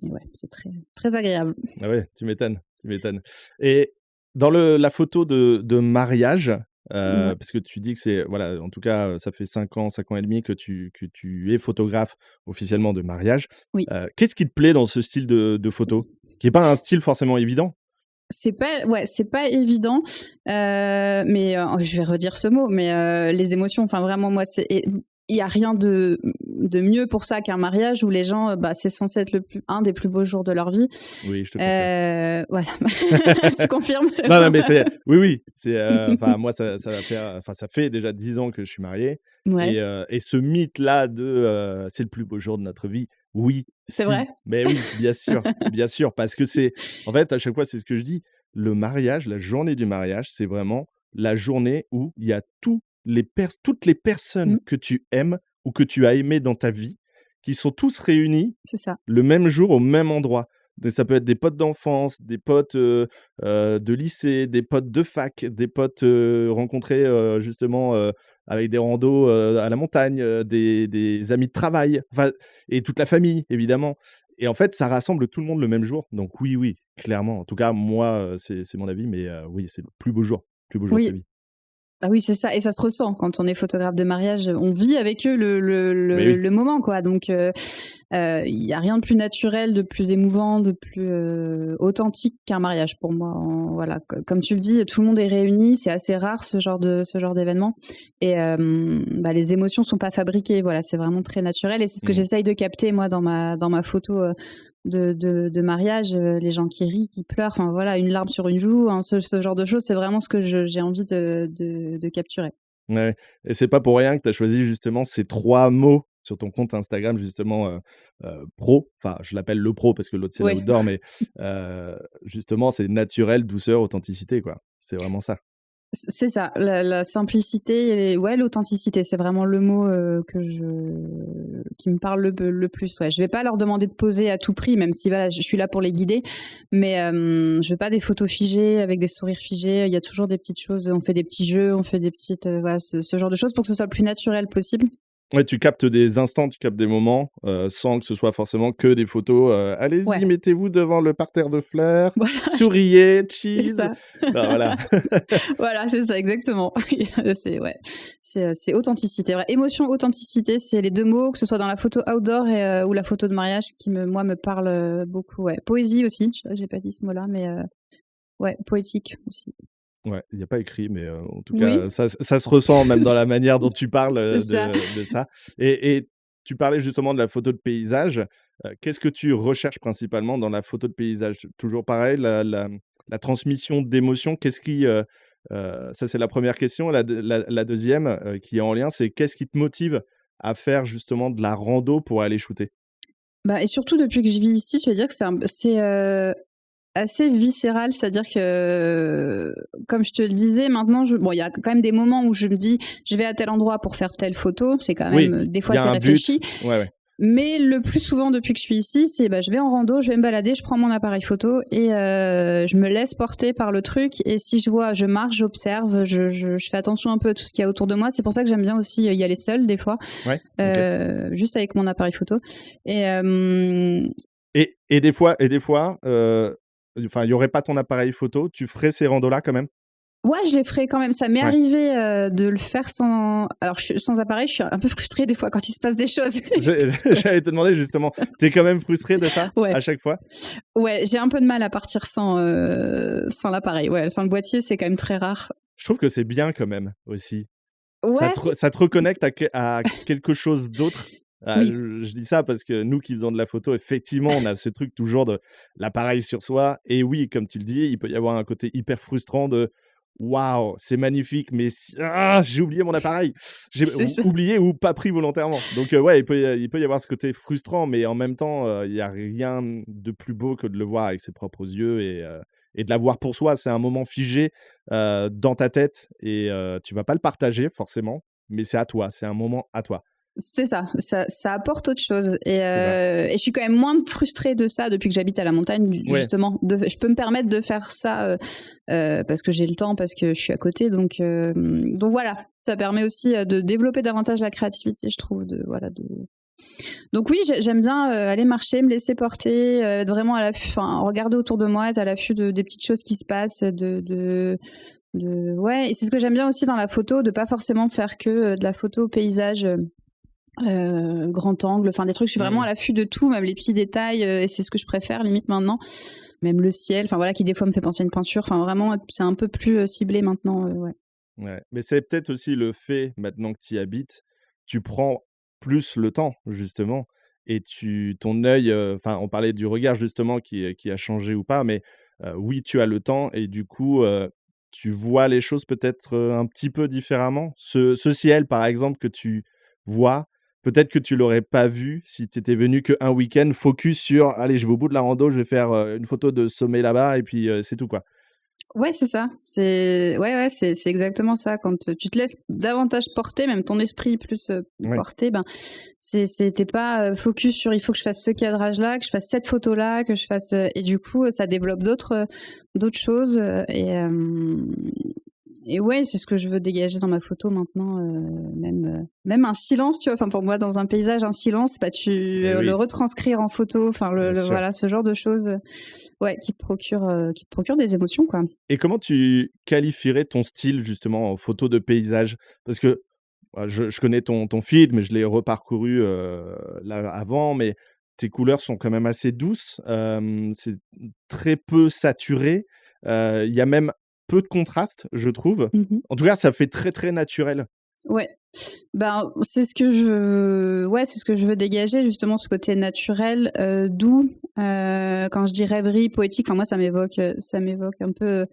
et ouais, c'est très très agréable. Ah ouais, tu m'étonnes, tu m'étonnes. Et dans la photo de mariage, Ouais, parce que tu dis que c'est voilà, en tout cas, ça fait 5 ans et demi que tu es photographe officiellement de mariage. oui. Qu'est-ce qui te plaît dans ce style de photo? Qui est pas un style forcément évident? C'est pas évident, mais je vais redire ce mot, mais les émotions, enfin vraiment moi c'est et il y a rien de mieux pour ça qu'un mariage où les gens, c'est censé être un des plus beaux jours de leur vie. Oui, je te confirme. Voilà. Tu confirmes? Non, non, mais c'est oui, oui, c'est, enfin moi ça va faire enfin ça fait déjà 10 ans que je suis marié Ouais, et ce mythe-là de, c'est le plus beau jour de notre vie. Oui, c'est si, vrai? mais oui, bien sûr, parce que c'est en fait, à chaque fois, c'est ce que je dis, le mariage, la journée du mariage, c'est vraiment la journée où il y a toutes les personnes Mmh, que tu aimes ou que tu as aimées dans ta vie, qui sont tous réunis c'est ça. le même jour au même endroit. Donc ça peut être des potes d'enfance, des potes, de lycée, des potes de fac, des potes, rencontrés, justement, avec des randos, à la montagne, des amis de travail, enfin et toute la famille évidemment et en fait, ça rassemble tout le monde le même jour. Donc oui, oui, clairement. En tout cas, moi, c'est mon avis, mais oui, c'est le plus beau jour de ta Oui. vie. Ah oui, c'est ça et ça se ressent quand on est photographe de mariage, on vit avec eux Mais oui. le moment quoi donc il y a rien de plus naturel, de plus émouvant, de plus, authentique qu'un mariage pour moi en voilà, comme tu le dis, tout le monde est réuni, c'est assez rare ce genre d'événement et bah, les émotions sont pas fabriquées, voilà, c'est vraiment très naturel et c'est ce que Mmh. j'essaye de capter moi dans ma photo, de mariage, les gens qui rient, qui pleurent, enfin voilà, une larme sur une joue, hein, ce genre de choses, c'est vraiment ce que j'ai envie de capturer. Ouais et c'est pas pour rien que tu as choisi justement ces 3 mots sur ton compte Instagram justement, pro, enfin je l'appelle le pro parce que l'autre c'est Oui. l'outdoor mais justement c'est naturel, douceur, authenticité quoi. C'est vraiment ça. C'est ça, la simplicité et ouais, l'authenticité, c'est vraiment le mot, qui me parle le plus, ouais. Je vais pas leur demander de poser à tout prix, même si voilà, je suis là pour les guider, mais je veux pas des photos figées avec des sourires figés. Il y a toujours des petites choses, on fait des petits jeux, on fait des petites, voilà, ce genre de choses pour que ce soit le plus naturel possible. Ouais, tu captes des instants, tu captes des moments, sans que ce soit forcément que des photos, «Allez-y, Ouais, mettez-vous devant le parterre de fleurs, voilà, souriez, c'est cheese». ça. Bah, voilà. Voilà, c'est ça, exactement. C'est ouais, c'est authenticité, ouais. Émotion, authenticité, c'est les 2 mots, que ce soit dans la photo outdoor et ou la photo de mariage qui me parlent, beaucoup, ouais. Poésie aussi, j'ai pas dit ce mot-là, mais ouais, poétique aussi. Ouais, il y a pas écrit, mais en tout cas, Oui, ça se ressent même dans la manière dont tu parles, c'est ça. de ça et tu parlais justement de la photo de paysage. Qu'est-ce que tu recherches principalement dans la photo de paysage? Toujours pareil, la transmission d'émotions, qu'est-ce qui, ça c'est la première question. La 2e, qui est en lien, c'est qu'est-ce qui te motive à faire justement de la rando pour aller shooter? Bah et surtout depuis que je vis ici, je veux dire que assez viscéral, c'est-à-dire que, comme je te le disais, maintenant, bon, il y a quand même des moments où je me dis, je vais à tel endroit pour faire telle photo. C'est quand même, Oui, des il fois, y a c'est un but. réfléchi. Ouais, ouais. Mais le plus souvent depuis que je suis ici, c'est bah, je vais en rando, je vais me balader, je prends mon appareil photo et je me laisse porter par le truc. Et si je vois, je marche, j'observe, je fais attention un peu à tout ce qu'il y a autour de moi. C'est pour ça que j'aime bien aussi y aller seule des fois, Ouais, OK. juste avec mon appareil photo. Et Et des fois, enfin, il y aurait pas ton appareil photo, tu ferais ces randos-là quand même? ouais, je les ferai quand même. Ça m'est Ouais. arrivé de le faire sans. Alors, sans appareil, je suis un peu frustrée des fois quand il se passe des choses. C'est j'allais te demander justement, tu es quand même frustré de ça, Ouais, à chaque fois? ouais, j'ai un peu de mal à partir sans l'appareil. Ouais, sans le boîtier, c'est quand même très rare. Je trouve que c'est bien quand même aussi. Ouais, Ça te reconnecte à quelque chose d'autre. oui, Je dis ça parce que nous qui faisons de la photo, effectivement, on a ce truc toujours de l'appareil sur soi et oui, comme tu le dis, il peut y avoir un côté hyper frustrant de: «Waouh, c'est magnifique, mais j'ai oublié mon appareil!» J'ai c'est ça. oublié ou pas pris volontairement. Donc ouais, il peut y avoir ce côté frustrant, mais en même temps, il y a rien de plus beau que de le voir avec ses propres yeux et de l'avoir pour soi. C'est un moment figé, dans ta tête et tu vas pas le partager forcément, mais c'est à toi, c'est un moment à toi. C'est ça, ça apporte autre chose C'est ça. et je suis quand même moins frustrée de ça depuis que j'habite à la montagne, Ouais, justement. Je peux me permettre de faire ça parce que j'ai le temps, parce que je suis à côté. Donc voilà, ça permet aussi de développer davantage la créativité, je trouve. Voilà, donc oui, j'aime bien aller marcher, me laisser porter, être vraiment à l'affût, enfin, regarder autour de moi, être à l'affût des petites choses qui se passent, ouais, et c'est ce que j'aime bien aussi dans la photo, de pas forcément faire que de la photo paysage. Grand angle, enfin des trucs, je suis vraiment mmh. à l'affût de tout, même les petits détails, et c'est ce que je préfère limite maintenant. Même le ciel, enfin voilà, qui des fois me fait penser à une peinture, enfin vraiment, c'est un peu plus ciblé maintenant, ouais. Ouais, mais c'est peut-être aussi le fait, maintenant que tu y habites, tu prends plus le temps justement et ton œil, enfin, on parlait du regard justement qui a changé ou pas, mais oui, tu as le temps et du coup, tu vois les choses peut-être, un petit peu différemment? Ce ciel, par exemple, que tu vois, peut-être que tu l'aurais pas vu si tu étais venu qu'un week-end focus sur: «Allez, je vais au bout de la rando, je vais faire, une photo de ce sommet là-bas et puis, c'est tout, quoi». Ouais, c'est ça. C'est exactement ça. Quand tu te laisses davantage porter, même ton esprit plus Ouais. porté, ben t'es pas focus sur il faut que je fasse ce cadrage-là, que je fasse cette photo-là, que je fasse et du coup ça développe d'autres choses et ouais, c'est ce que je veux dégager dans ma photo maintenant, même un silence, tu vois. Enfin, pour moi, dans un paysage, un silence, bah, Et le oui, retranscrire en photo, enfin, bien sûr. voilà, ce genre de choses, ouais, qui te procure des émotions, quoi. Et comment tu qualifierais ton style justement en photo de paysage? Parce que, je connais ton feed, mais je l'ai reparcouru, là avant, mais tes couleurs sont quand même assez douces, c'est très peu saturé, il y a même peu de contraste, je trouve. Mmh. En tout cas, ça fait très, très naturel. Ouais. Ben, c'est ce que je veux dégager, justement, ce côté naturel, doux. Quand je dis rêverie poétique, enfin, moi, ça m'évoque un peu,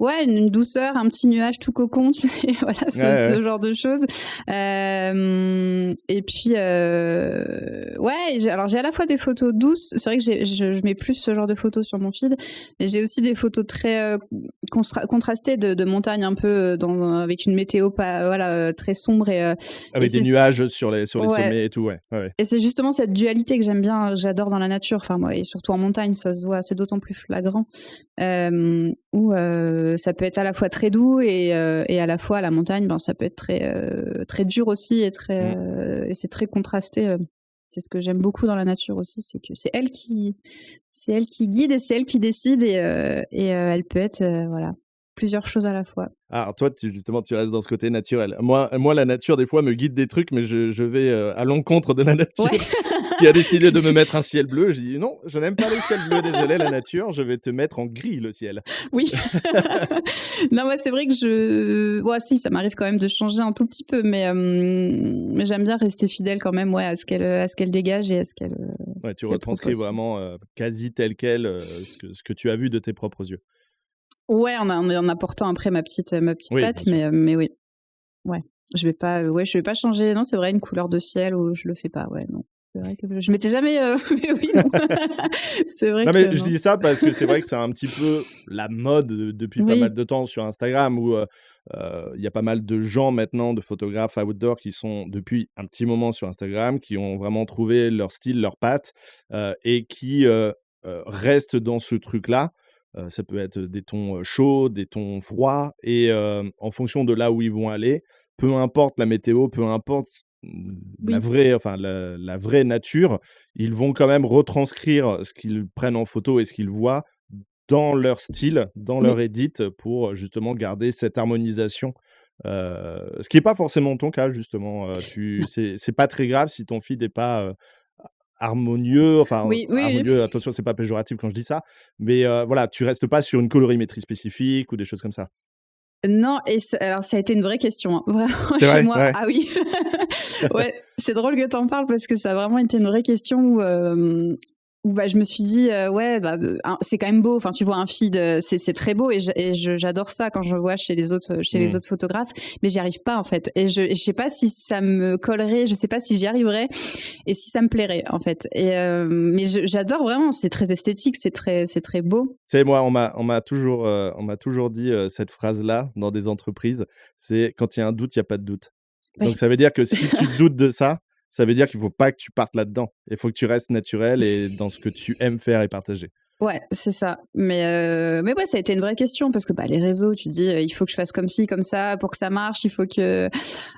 ouais, une douceur, un petit nuage tout cocon, tu sais, voilà, Ouais, ouais. ce genre de choses. Et puis, ouais, j'ai à la fois des photos douces. C'est vrai que je mets plus ce genre de photos sur mon feed. Et j'ai aussi des photos très contrastées de montagnes un peu avec une météo pas, voilà, très sombre. Et Avec des c'est nuages sur les ouais, sommets et tout, ouais. Ouais, ouais. et c'est justement cette dualité que j'aime bien, j'adore dans la nature, enfin moi, et surtout en montagne, ça se voit, c'est d'autant plus flagrant, où ça peut être à la fois très doux et à la fois la montagne, ben, ça peut être très dur aussi Mmh. et c'est très contrasté. C'est ce que j'aime beaucoup dans la nature aussi, c'est que c'est elle qui guide et c'est elle qui décide elle peut être voilà, plusieurs choses à la fois. Ah, alors toi, justement, tu restes dans ce côté naturel. Moi, la nature, des fois, me guide des trucs, mais je vais, à l'encontre de la Ouais. nature qui a décidé de me mettre un ciel bleu. Je dis: «Non, je n'aime pas le ciel bleu, désolé la nature, je vais te mettre en gris le ciel». Oui. Non, ouais, c'est vrai que ouais, si, ça m'arrive quand même de changer un tout petit peu, mais j'aime bien rester fidèle quand même, ouais, à ce qu'elle dégage et à Ouais, tu ce qu'elle retranscris propose. vraiment, quasi tel quel, ce que tu as vu de tes propres yeux. Ouais, en apportant après ma petite Oui, bien patte, sûr. mais oui, ouais. Je vais pas changer, non, c'est vrai, une couleur de ciel ou je le fais pas, ouais, non. C'est vrai que je m'étais jamais, mais oui, non. C'est vrai Non, mais que je non. dis ça parce que c'est vrai que c'est un petit peu la mode, depuis pas mal Oui, de temps sur Instagram où, il y a pas mal de gens maintenant, de photographes outdoor qui sont depuis un petit moment sur Instagram, qui ont vraiment trouvé leur style, leur patte, et qui, restent dans ce truc-là. Ça peut être des tons, chauds, des tons froids et en fonction de là où ils vont aller, peu importe la météo, peu importe, la oui, vraie enfin la vraie nature, ils vont quand même retranscrire ce qu'ils prennent en photo et ce qu'ils voient dans leur style, dans leur oui. edit pour, justement garder cette harmonisation. Ce qui est pas forcément ton cas justement, tu c'est pas très grave si ton feed est pas, harmonieux, enfin Oui, oui, harmonieux, attention, c'est pas péjoratif quand je dis ça, mais voilà, tu restes pas sur une colorimétrie spécifique ou des choses comme ça. non, et alors ça a été une vraie question, hein, vraiment C'est chez vrai? moi. Ouais. Ah oui, ouais, c'est drôle que tu en parles parce que ça a vraiment été une vraie question où bah, je me suis dit, ouais, bah, c'est quand même beau. Enfin, tu vois un feed, c'est très beau j'adore ça quand je vois chez les Mmh. autres photographes, mais j'y arrive pas en fait. Et je sais pas si ça me collerait, je sais pas si j'y arriverais et si ça me plairait en fait. Mais j'adore vraiment, c'est très esthétique, c'est très beau. Tu sais, moi, on m'a toujours dit, cette phrase-là dans des entreprises, c'est: «Quand il y a un doute, il y a pas de doute». Donc Oui. ça veut dire que si tu doutes de ça, ça veut dire qu'il faut pas que tu partes là-dedans. Il faut que tu restes naturel et dans ce que tu aimes faire et partager. Ouais, c'est ça. Mais ouais, ça a été une vraie question parce que, bah, les réseaux, tu dis, «Il faut que je fasse comme ci, comme ça pour que ça marche, il faut que»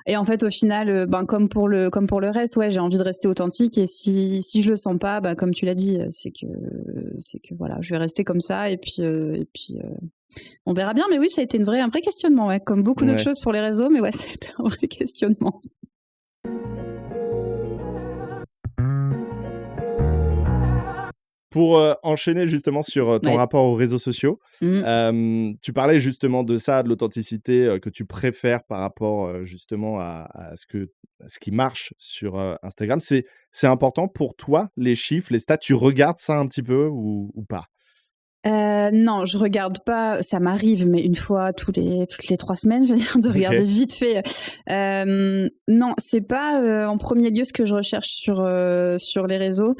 et en fait, au final, ben, comme pour le reste, ouais, j'ai envie de rester authentique et si je le sens pas, bah, comme tu l'as dit, c'est que voilà, je vais rester comme ça on verra bien. Mais oui, ça a été un vrai questionnement, ouais, comme beaucoup d'autres Ouais. choses pour les réseaux, mais ouais, ça a été un vrai questionnement. Pour, enchaîner justement sur, ton Ouais. rapport aux réseaux sociaux, Mmh. tu parlais justement de ça, de l'authenticité, que tu préfères par rapport, justement à ce qui marche sur, Instagram. C'est important pour toi, les chiffres, les stats? Tu regardes ça un petit peu ou pas? Non, je regarde pas. Ça m'arrive, mais une fois toutes les 3 semaines, je veux dire, de regarder vite fait. Non, c'est pas en premier lieu ce que je recherche sur les réseaux.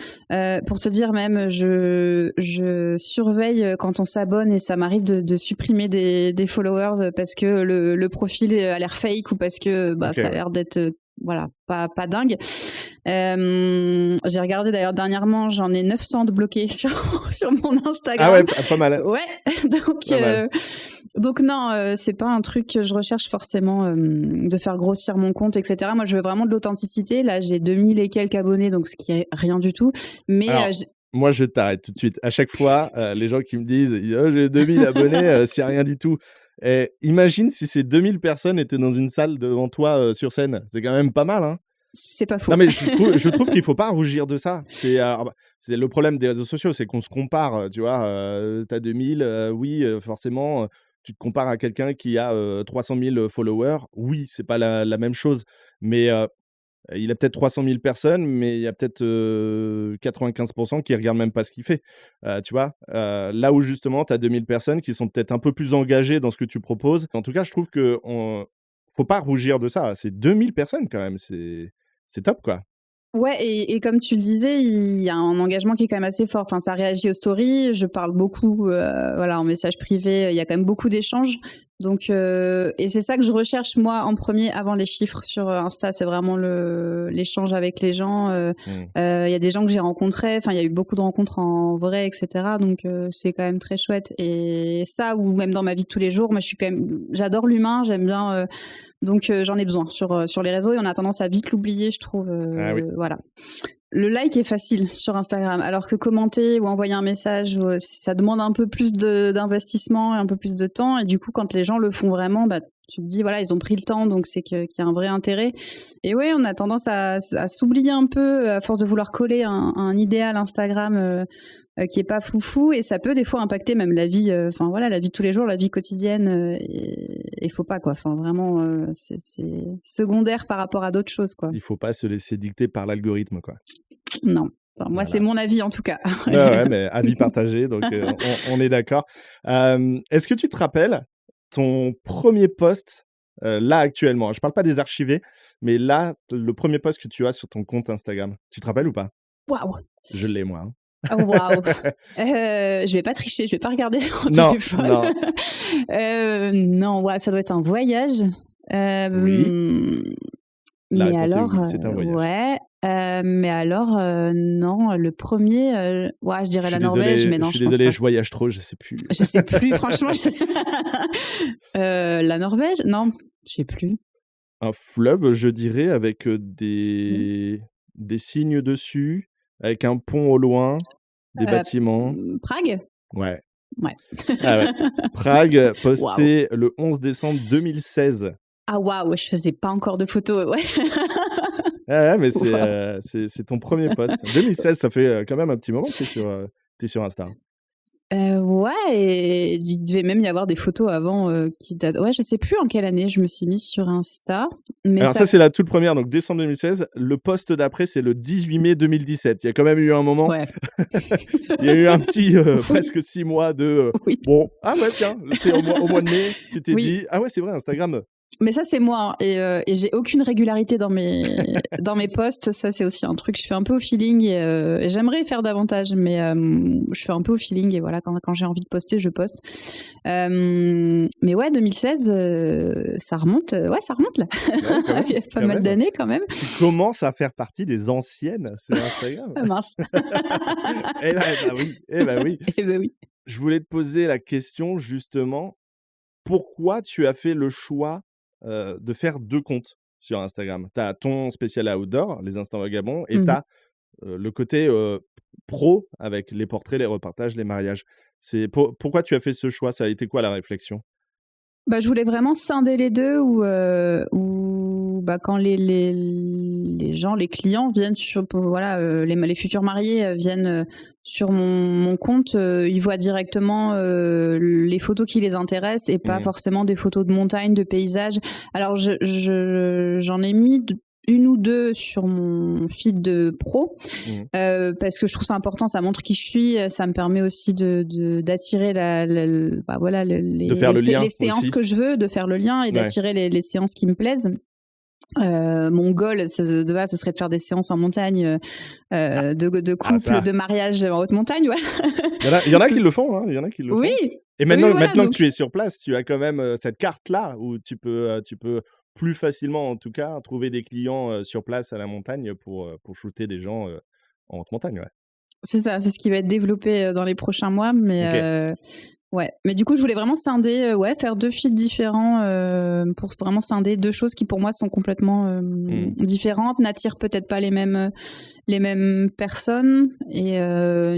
Pour te dire même, je surveille quand on s'abonne et ça m'arrive de supprimer des followers parce que le profil a l'air fake ou parce que ça a l'air d'être voilà, pas dingue. J'ai regardé d'ailleurs dernièrement, j'en ai 900 de bloqués sur mon Instagram. Ah ouais, pas mal. Ouais, donc non, c'est pas un truc que je recherche forcément de faire grossir mon compte, etc. Moi, je veux vraiment de l'authenticité. Là, j'ai 2000 et quelques abonnés, donc ce qui est rien du tout. Mais alors, moi, je t'arrête tout de suite. À chaque fois, les gens qui me disent oh, j'ai 2000 abonnés, c'est rien du tout. Et imagine si ces 2000 personnes étaient dans une salle devant toi sur scène. C'est quand même pas mal, hein. C'est pas faux. Non, mais je trouve qu'il faut pas rougir de ça. C'est le problème des réseaux sociaux, c'est qu'on se compare, tu vois. T'as 2000, oui, forcément, tu te compares à quelqu'un qui a 300 000 followers. Oui, c'est pas la même chose, mais il a peut-être 300 000 personnes, mais il y a peut-être 95% qui regardent même pas ce qu'il fait, tu vois. Là où justement, tu as 2000 personnes qui sont peut-être un peu plus engagées dans ce que tu proposes. En tout cas, je trouve que faut pas rougir de ça. C'est 2000 personnes quand même, c'est top, quoi. Ouais, et comme tu le disais, il y a un engagement qui est quand même assez fort. Enfin, ça réagit aux stories, je parle beaucoup, voilà, en message privé, il y a quand même beaucoup d'échanges. Donc, et c'est ça que je recherche moi en premier avant les chiffres sur Insta. C'est vraiment l'échange avec les gens. Il y a des gens que j'ai rencontrés. Enfin, il y a eu beaucoup de rencontres en vrai, etc. Donc, c'est quand même très chouette. Et ça, ou même dans ma vie de tous les jours, moi, j'adore l'humain. J'aime bien. Donc, j'en ai besoin sur les réseaux et on a tendance à vite l'oublier, je trouve. Ah oui. Voilà. Le like est facile sur Instagram, alors que commenter ou envoyer un message, ça demande un peu plus d'investissement et un peu plus de temps. Et du coup, quand les gens le font vraiment, tu te dis, voilà, ils ont pris le temps, donc c'est qu'il y a un vrai intérêt. Et ouais, on a tendance à s'oublier un peu à force de vouloir coller un idéal Instagram qui est pas foufou, et ça peut des fois impacter même la vie, voilà, la vie de tous les jours, la vie quotidienne, et faut pas, quoi. Enfin, vraiment, c'est secondaire par rapport à d'autres choses, quoi. Il faut pas se laisser dicter par l'algorithme, quoi. Non. Enfin, moi, c'est mon avis en tout cas. Ouais, mais avis partagé, donc on est d'accord. Est-ce que tu te rappelles ton premier post, là actuellement? Je parle pas des archivés, mais là, le premier post que tu as sur ton compte Instagram. Tu te rappelles ou pas? Waouh! Je l'ai moi, hein. Oh waouh! Je vais pas tricher, je vais pas regarder mon Non, téléphone. non. Non, ouais, ça doit être un voyage. Oui. La Mais réponse est alors, oui, c'est un voyage. ouais, mais alors, non, le premier, ouais, je dirais la Norvège, mais non, Je suis je pense désolé, pas. je voyage trop, je sais plus. Je sais plus, franchement. La Norvège? Non, je sais plus. Un fleuve, je dirais, avec, Mmh. des signes dessus, avec un pont au loin, des bâtiments. Prague? Ouais. Ouais. Ah ouais. Prague, Waouh! posté le 11 décembre 2016. Ah waouh, je faisais pas encore de photos, ouais. Ouais, ouais, mais Waouh. c'est ton premier post. 2016, ça fait, quand même un petit moment que tu es sur Insta. Ouais, et il devait même y avoir des photos avant, qui datent, ouais, je sais plus en quelle année je me suis mise sur Insta, mais Alors ça ça, c'est la toute première, donc décembre 2016. Le post d'après, c'est le 18 mai 2017. Il y a quand même eu un moment, ouais. il y a eu un petit, Oui, presque 6 mois de, oui, bon, ah ouais, tiens, tu sais, au mois de mai, tu t'es oui. dit: «Ah ouais, c'est vrai, Instagram». Mais ça, c'est moi, hein, et j'ai aucune régularité dans mes posts. Ça, c'est aussi un truc, je fais un peu au feeling, et j'aimerais faire davantage, mais je fais un peu au feeling, et voilà, quand j'ai envie de poster, je poste. Mais ouais, 2016, ça remonte, ouais, ça remonte là. Ouais, quand Il y même, a pas quand mal même. d'années quand même. Tu commences à faire partie des anciennes sur Instagram. Ah mince. Bah oui, eh bah oui. Eh ben oui. Je voulais te poser la question justement, pourquoi tu as fait le choix, de faire 2 comptes sur Instagram? Tu as ton spécial outdoor, les instants vagabonds, et tu Mmh. as, le côté, pro avec les portraits, les reportages, les mariages. C'est pourquoi tu as fait ce choix? Ça a été quoi la réflexion? Bah, je voulais vraiment scinder les 2, où quand les gens, les clients viennent voilà, les futurs mariés, viennent, sur mon compte, ils voient directement, les photos qui les intéressent et pas Mmh. forcément des photos de montagne, de paysages. Alors j'en ai mis une ou deux sur mon feed de pro, parce que je trouve ça important, ça montre qui je suis, ça me permet aussi d'attirer les séances que je veux, de faire le lien et d'attirer les séances qui me plaisent. Mon goal, de base, ce serait de faire des séances en montagne, de couple, de mariage en haute montagne. Ouais. Il y en a qui le font, hein. Il y en a qui le font. Oui. Et maintenant, que tu es sur place, tu as quand même cette carte-là où tu peux plus facilement, en tout cas, trouver des clients sur place à la montagne pour shooter des gens en haute montagne. Ouais. C'est ça, c'est ce qui va être développé dans les prochains mois. Mais ouais, mais du coup, je voulais vraiment scinder, faire 2 feeds différents pour vraiment scinder 2 choses qui pour moi sont complètement différentes, n'attirent peut-être pas les mêmes personnes et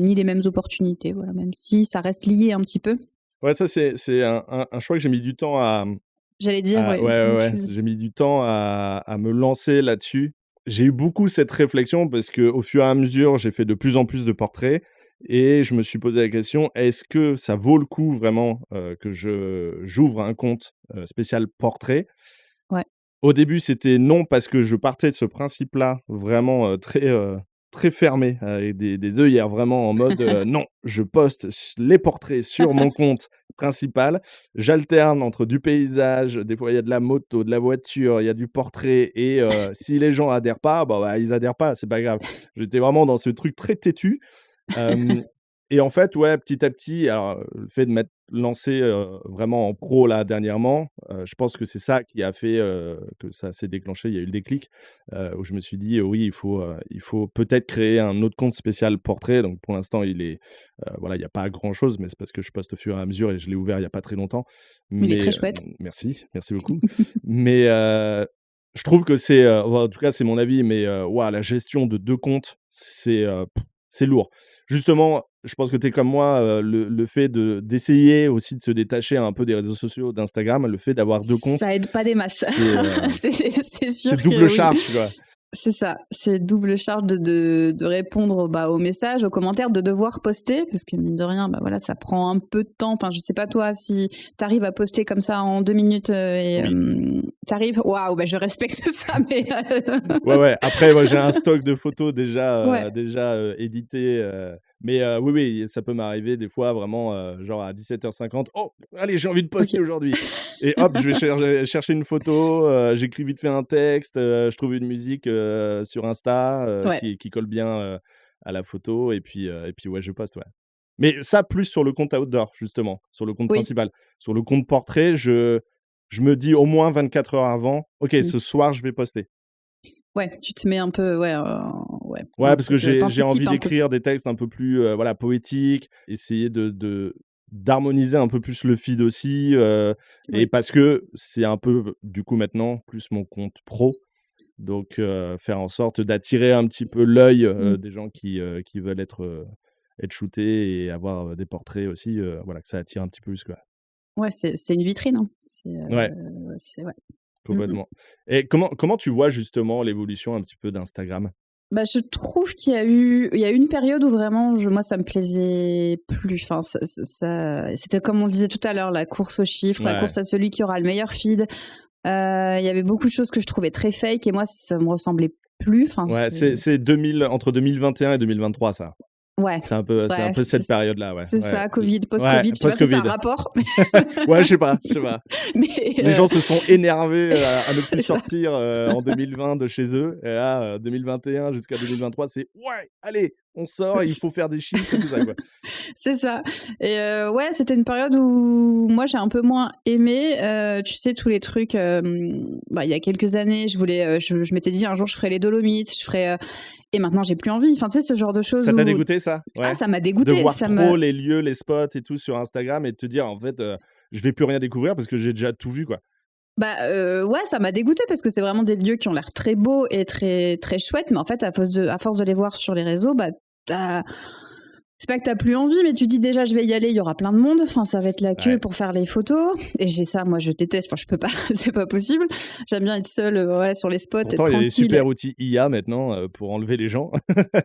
ni les mêmes opportunités. Voilà, même si ça reste lié un petit peu. Ouais, ça c'est un choix que j'ai mis du temps à. J'allais dire, ouais. J'ai mis du temps à me lancer là-dessus. J'ai eu beaucoup cette réflexion parce qu'au fur et à mesure, j'ai fait de plus en plus de portraits et je me suis posé la question, est-ce que ça vaut le coup vraiment que j'ouvre un compte spécial portrait? Ouais. Au début, c'était non parce que je partais de ce principe-là vraiment très fermé, avec des œillères vraiment en mode non, je poste les portraits sur mon compte principal. J'alterne entre du paysage, des fois il y a de la moto, de la voiture, il y a du portrait et si les gens adhèrent pas, ils adhèrent pas, c'est pas grave. J'étais vraiment dans ce truc très têtu. Et en fait, ouais, petit à petit, alors le fait de m'être lancé vraiment en pro là dernièrement, je pense que c'est ça qui a fait que ça s'est déclenché. Il y a eu le déclic où je me suis dit oui, il faut peut-être créer un autre compte spécial portrait. Donc pour l'instant, il est voilà, il y a pas grand chose, mais c'est parce que je poste au fur et à mesure et je l'ai ouvert il y a pas très longtemps. Mais il est très chouette. Merci beaucoup. Mais je trouve que c'est, en tout cas c'est mon avis, mais la gestion de 2 comptes, c'est lourd. Justement, je pense que tu es comme moi, le fait d'essayer aussi de se détacher un peu des réseaux sociaux, d'Instagram, le fait d'avoir 2 comptes. Ça aide pas des masses. C'est sûr. C'est double charge, tu vois. C'est ça, c'est double charge de répondre aux messages, aux commentaires, de devoir poster, parce que mine de rien, ça prend un peu de temps. Enfin, je sais pas toi, si tu arrives à poster comme ça en 2 minutes tu arrives, waouh, je respecte ça, mais... ouais. Après, moi, j'ai un stock de photos déjà édité. Mais oui, ça peut m'arriver des fois vraiment genre à 17h50. Oh, allez, j'ai envie de poster aujourd'hui. Et hop, je vais chercher une photo, j'écris vite fait un texte, je trouve une musique sur Insta qui colle bien à la photo et puis ouais, je poste, ouais. Mais ça, plus sur le compte outdoor, justement, sur le compte principal. Sur le compte portrait, je me dis au moins 24 heures avant, OK, ce soir, je vais poster. Ouais, tu te mets un peu, ouais, parce que j'ai envie d'écrire des textes un peu plus poétiques, essayer d'harmoniser un peu plus le feed aussi, et parce que c'est un peu, du coup, maintenant, plus mon compte pro. Donc, faire en sorte d'attirer un petit peu l'œil des gens qui veulent être shootés et avoir des portraits aussi, que ça attire un petit peu plus, quoi. Ouais, c'est une vitrine, hein. Ouais. Ouais. Complètement. Et comment tu vois justement l'évolution un petit peu d'Instagram? Je trouve qu'il y a eu une période où vraiment moi ça me plaisait plus. Enfin, ça c'était comme on le disait tout à l'heure, la course aux chiffres, la course à celui qui aura le meilleur feed. Il y avait beaucoup de choses que je trouvais très fake et moi ça me ressemblait plus. Enfin, ouais, c'est 2000, entre 2021 et 2023 ça. Ouais. C'est un peu cette période-là, ouais. C'est ça, Covid, post-Covid, tu vois, c'est un rapport. Ouais, je sais pas. Mais les gens se sont énervés à ne plus sortir en 2020 de chez eux. Et là, 2021 jusqu'à 2023, c'est ouais, allez, on sort, il faut faire des chiffres et tout ça, quoi. C'est ça. Et ouais, c'était une période où moi j'ai un peu moins aimé. Tu sais, tous les trucs. Il y a quelques années, je m'étais dit un jour je ferais les Dolomites, et maintenant j'ai plus envie. Enfin, tu sais, ce genre de choses. Ça t'a dégoûté, ça? Ouais. Ah, ça m'a dégoûté. De voir trop les lieux, les spots et tout sur Instagram et de te dire en fait, je vais plus rien découvrir parce que j'ai déjà tout vu, quoi. Ouais, ça m'a dégoûté parce que c'est vraiment des lieux qui ont l'air très beaux et très très chouettes, mais en fait, à force de les voir sur les réseaux, c'est pas que t'as plus envie, mais tu dis déjà je vais y aller, il y aura plein de monde, enfin ça va être la queue pour faire les photos, et j'ai ça, moi je déteste, enfin je peux pas, c'est pas possible, j'aime bien être seule sur les spots. Pourtant il y a des super outils IA maintenant pour enlever les gens.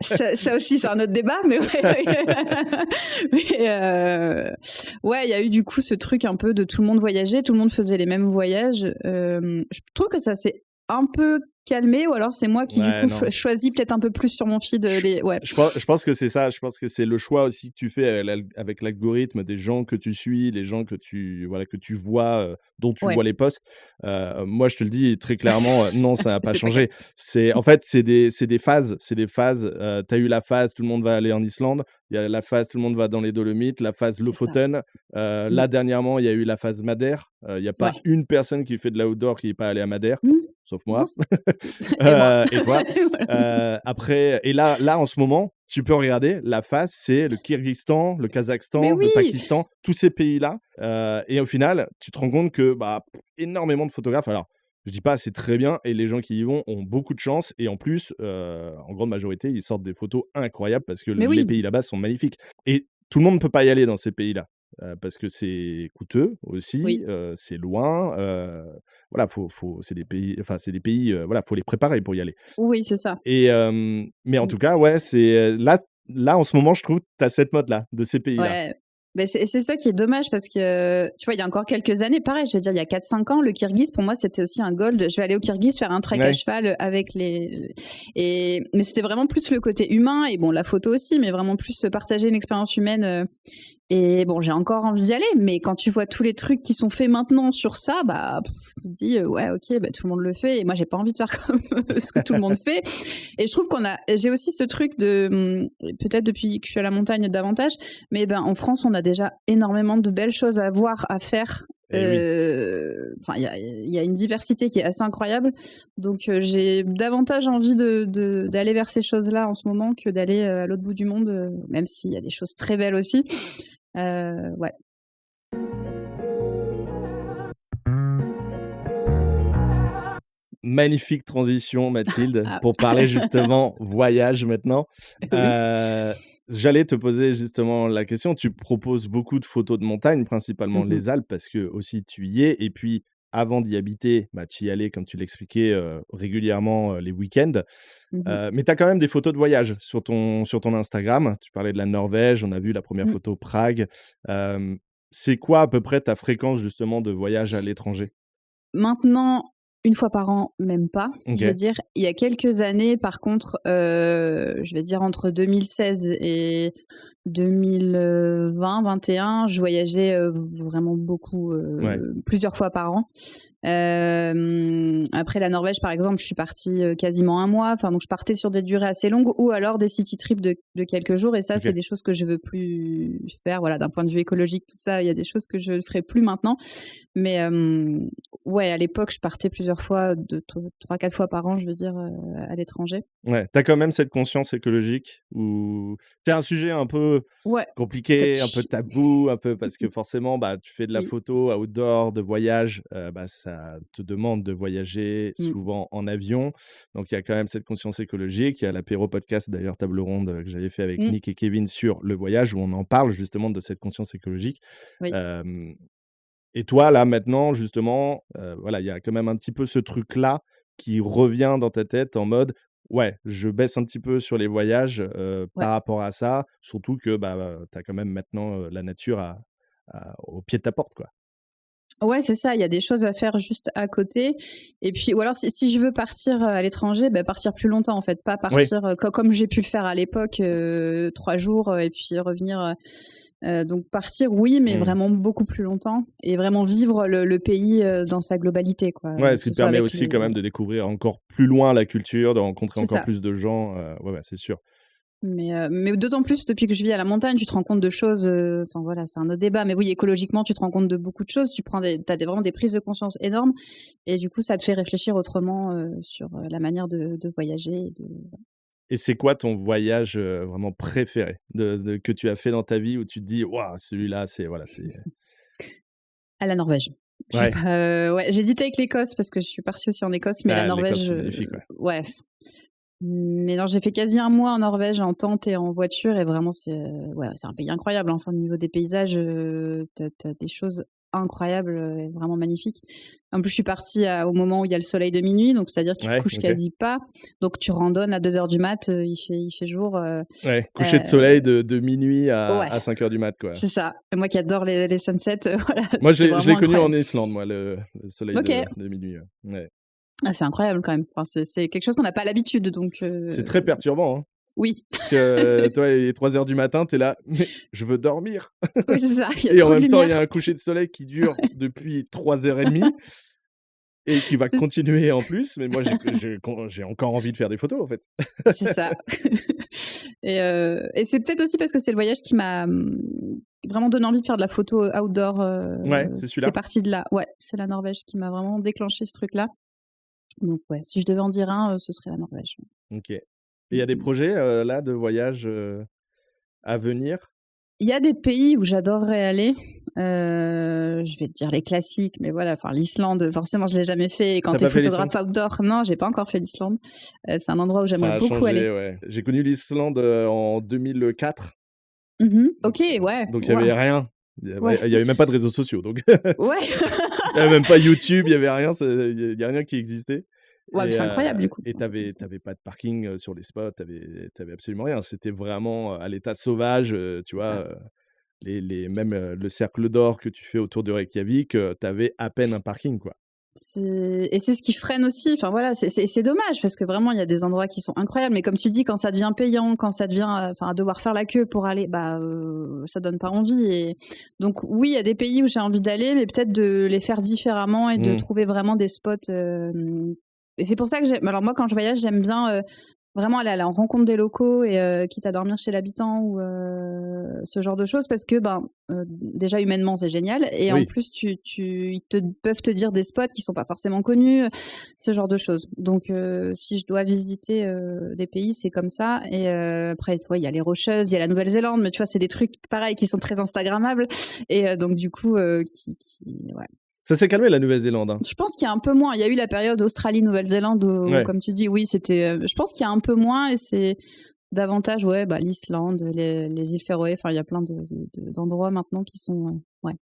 ça aussi c'est un autre débat, mais ouais. Ouais, il y a eu du coup ce truc un peu de tout le monde voyageait, tout le monde faisait les mêmes voyages. Je trouve que ça s'est un peu calmé, ou alors c'est moi qui, du Ouais, coup, non. choisis peut-être un peu plus sur mon feed ouais. Je pense que c'est ça. Je pense que c'est le choix aussi que tu fais avec l'algorithme des gens que tu suis, les gens que voilà, que tu vois, dont tu Ouais. vois les posts. Moi, je te le dis très clairement, non, ça n'a pas C'est pas changé. grave. En fait, c'est des phases. C'est des phases. Tu as eu la phase, tout le monde va aller en Islande. Il y a la phase, tout le monde va dans les Dolomites. La phase C'est ça. Lofoten. Mmh. Là, dernièrement, il y a eu la phase Madère. Il n'y a pas Ouais. une personne qui fait de l'outdoor qui n'est pas allée à Madère, Mmh. sauf Non, moi. et moi. Et toi. Voilà. Après, et là, en ce moment, tu peux regarder, la face, c'est le Kirghizistan, le Mais Kazakhstan, le oui! Pakistan, tous ces pays-là. Et au final, tu te rends compte que énormément de photographes. Alors, je dis pas, c'est très bien, et les gens qui y vont ont beaucoup de chance. Et en plus, en grande majorité, ils sortent des photos incroyables parce que Mais les oui! pays là-bas sont magnifiques. Et tout le monde ne peut pas y aller dans ces pays-là. Parce que c'est coûteux aussi, Oui. c'est loin. Voilà, c'est des pays, voilà, faut les préparer pour y aller. Oui, c'est ça. Et mais en Mmh. tout cas, ouais, là, en ce moment, je trouve, tu as cette mode-là, de ces pays-là. Ouais, mais c'est ça qui est dommage parce que, tu vois, il y a encore quelques années, pareil, je veux dire, il y a 4-5 ans, le Kirghiz, pour moi, c'était aussi un gold. Je vais aller au Kirghiz faire un trek à Ouais, cheval avec mais c'était vraiment plus le côté humain, et bon, la photo aussi, mais vraiment plus partager une expérience humaine. Et bon, j'ai encore envie d'y aller, mais quand tu vois tous les trucs qui sont faits maintenant sur ça, tu te dis, ouais, ok, tout le monde le fait, et moi, j'ai pas envie de faire comme ce que tout le monde fait. Et je trouve j'ai aussi ce truc peut-être depuis que je suis à la montagne davantage, mais en France, on a déjà énormément de belles choses à voir, à faire. et oui. Enfin, il y a une diversité qui est assez incroyable. Donc, j'ai davantage envie d'aller vers ces choses-là en ce moment que d'aller à l'autre bout du monde, même s'il y a des choses très belles aussi. Ouais. Magnifique transition, Mathilde, Ah, pour parler justement voyage maintenant. oui. J'allais te poser justement la question. Tu proposes beaucoup de photos de montagne, principalement Mmh. les Alpes, parce que aussi tu y es. Et puis, avant d'y habiter, tu y allais, comme tu l'expliquais, régulièrement les week-ends. Mmh. Mais tu as quand même des photos de voyage sur ton Instagram. Tu parlais de la Norvège, on a vu la première Mmh. photo Prague. C'est quoi à peu près ta fréquence justement de voyage à l'étranger? Maintenant, une fois par an, même pas, je vais OK, dire. Il y a quelques années, par contre, je vais dire entre 2016 et 2020-21, je voyageais, vraiment beaucoup, ouais, plusieurs fois par an. Après la Norvège, par exemple, je suis partie, quasiment un mois, enfin, donc je partais sur des durées assez longues, ou alors des city trips de quelques jours, et ça, c'est OK. des choses que je veux plus faire. Voilà, d'un point de vue écologique, tout ça, il y a des choses que je ne ferai plus maintenant. Mais ouais, à l'époque, je partais plusieurs fois, 3-4 fois par an, je veux dire, à l'étranger. Ouais, tu as quand même cette conscience écologique ou c'est un sujet un peu Ouais, compliqué, un peu touchy. tabou, un peu parce que forcément, tu fais de la Oui. photo outdoor, de voyage, ça te demande de voyager Mmh. souvent en avion. Donc il y a quand même cette conscience écologique. Il y a l'apéro podcast d'ailleurs, table ronde, que j'avais fait avec Mmh. Nick et Kevin sur le voyage où on en parle justement de cette conscience écologique. Oui. Hem Et toi, là, maintenant, justement, voilà, il y a quand même un petit peu ce truc-là qui revient dans ta tête en mode: «Ouais, je baisse un petit peu sur les voyages, Ouais. par rapport à ça». Surtout que, tu as quand même maintenant, la nature au pied de ta porte, quoi. Ouais, c'est ça, il y a des choses à faire juste à côté, et puis ou alors si je veux partir, à l'étranger, partir plus longtemps, en fait, pas Oui. partir, comme j'ai pu le faire à l'époque, 3 jours, et puis revenir, donc partir, oui, mais Mmh. vraiment beaucoup plus longtemps, et vraiment vivre le pays, dans sa globalité, quoi, Ouais, que ce qui ce te soit permet avec aussi quand même voilà, de découvrir encore plus loin la culture, de rencontrer c'est encore ça. plus de gens, ouais, ouais, c'est sûr. Mais d'autant plus depuis que je vis à la montagne, tu te rends compte de choses, enfin voilà, c'est un autre débat, mais oui, écologiquement, tu te rends compte de beaucoup de choses, t'as vraiment des prises de conscience énormes, et du coup, ça te fait réfléchir autrement, sur, la manière de voyager et de Et c'est quoi ton voyage, vraiment préféré que tu as fait dans ta vie où tu te dis: «Waouh, celui-là, c'est voilà, c'est» à la Norvège. Je sais ouais. pas, ouais, j'hésitais avec l'Écosse parce que je suis partie aussi en Écosse, mais la Ah, l'Écosse, Norvège, c'est magnifique, ouais. ouais. Mais non, j'ai fait quasi un mois en Norvège en tente et en voiture, et vraiment ouais, c'est un pays incroyable, hein. Enfin, au niveau des paysages, tu des choses incroyables, et vraiment magnifiques. En plus, je suis partie au moment où il y a le soleil de minuit, donc c'est-à-dire qu'il se Ouais, couche OK. quasi pas. Donc tu randonnes à 2 heures du mat, il fait jour, Ouais, coucher de heu soleil de minuit ouais, à 5 heures du mat, quoi. c'est ça. Et moi qui adore les sunsets, voilà, Moi, c'était je l'ai vraiment connu en incroyable. Islande, moi, le soleil OK. de minuit, ouais. Ouais. Ah, c'est incroyable quand même. Enfin, c'est quelque chose qu'on n'a pas l'habitude, donc C'est très perturbant, hein, oui. parce que toi, il est 3 heures du matin, tu es là: «Mais je veux dormir» Oui, c'est ça, il y a et en trop de même temps, il y a lumière. un coucher de soleil qui dure depuis 3 heures et demie et qui va C'est ç continuer en plus, mais moi, j'ai encore envie de faire des photos, en fait. c'est ça. Et c'est peut-être aussi parce que c'est le voyage qui m'a, vraiment donné envie de faire de la photo outdoor, Ouais, c'est c'est celui-là? parti de là. Ouais, c'est la Norvège qui m'a vraiment déclenché ce truc-là. Donc ouais, si je devais en dire un, ce serait la Norvège. OK et il Mmh y a des mh. projets, là, de voyage, à venir? Il y a des pays où j'adorerais aller, je vais te dire les classiques, mais voilà, enfin l'Islande, forcément je l'ai jamais fait et quand Tu as tu es pas fait l'Islande? photographe outdoor non, j'ai pas encore fait l'Islande. C'est un endroit où j'aimerais Ça a beaucoup aller. changé, ouais. J'ai connu l'Islande, en 2004, Mmh. donc OK, ouais, donc il y waouh, avait rien. ouais, Il y avait même pas de réseaux sociaux, donc ouais. il y avait même pas YouTube, il y avait rien, il y a rien qui existait Ouais, mais c'est incroyable du coup. et Enfin, tu avais pas de parking, sur les spots, tu avais absolument rien. C'était vraiment, à l'état sauvage, tu c'est ça. vois? Même, le cercle d'or que tu fais autour de Reykjavik, tu avais à peine un parking, quoi. Et c'est ce qui freine aussi, enfin voilà, c'est dommage parce que vraiment il y a des endroits qui sont incroyables, mais comme tu dis, quand ça devient payant, quand ça devient, enfin à devoir faire la queue pour aller, bah, ça donne pas envie et donc oui, il y a des pays où j'ai envie d'aller, mais peut-être de les faire différemment et de Mmh. trouver vraiment des spots, et c'est pour ça que j'aime alors moi quand je voyage, j'aime bien, vraiment aller à la rencontre des locaux et quitte à dormir chez l'habitant ou ce genre de choses parce que, ben, déjà humainement, c'est génial et en Oui. plus ils peuvent te dire des spots qui sont pas forcément connus, ce genre de choses. Donc si je dois visiter, des pays, c'est comme ça et après, tu vois, il y a les Rocheuses, il y a la Nouvelle-Zélande, mais tu vois, c'est des trucs pareils qui sont très instagrammables et donc du coup, qui ouais. Ça s'est calmé la Nouvelle-Zélande, hein? Je pense qu'il y a un peu moins. Il y a eu la période Australie-Nouvelle-Zélande où, Ouais. comme tu dis, oui, c'était. Je pense qu'il y a un peu moins et c'est davantage, ouais, bah, l'Islande, les îles Féroé. Enfin, il y a plein d'endroits maintenant qui sont, ouais,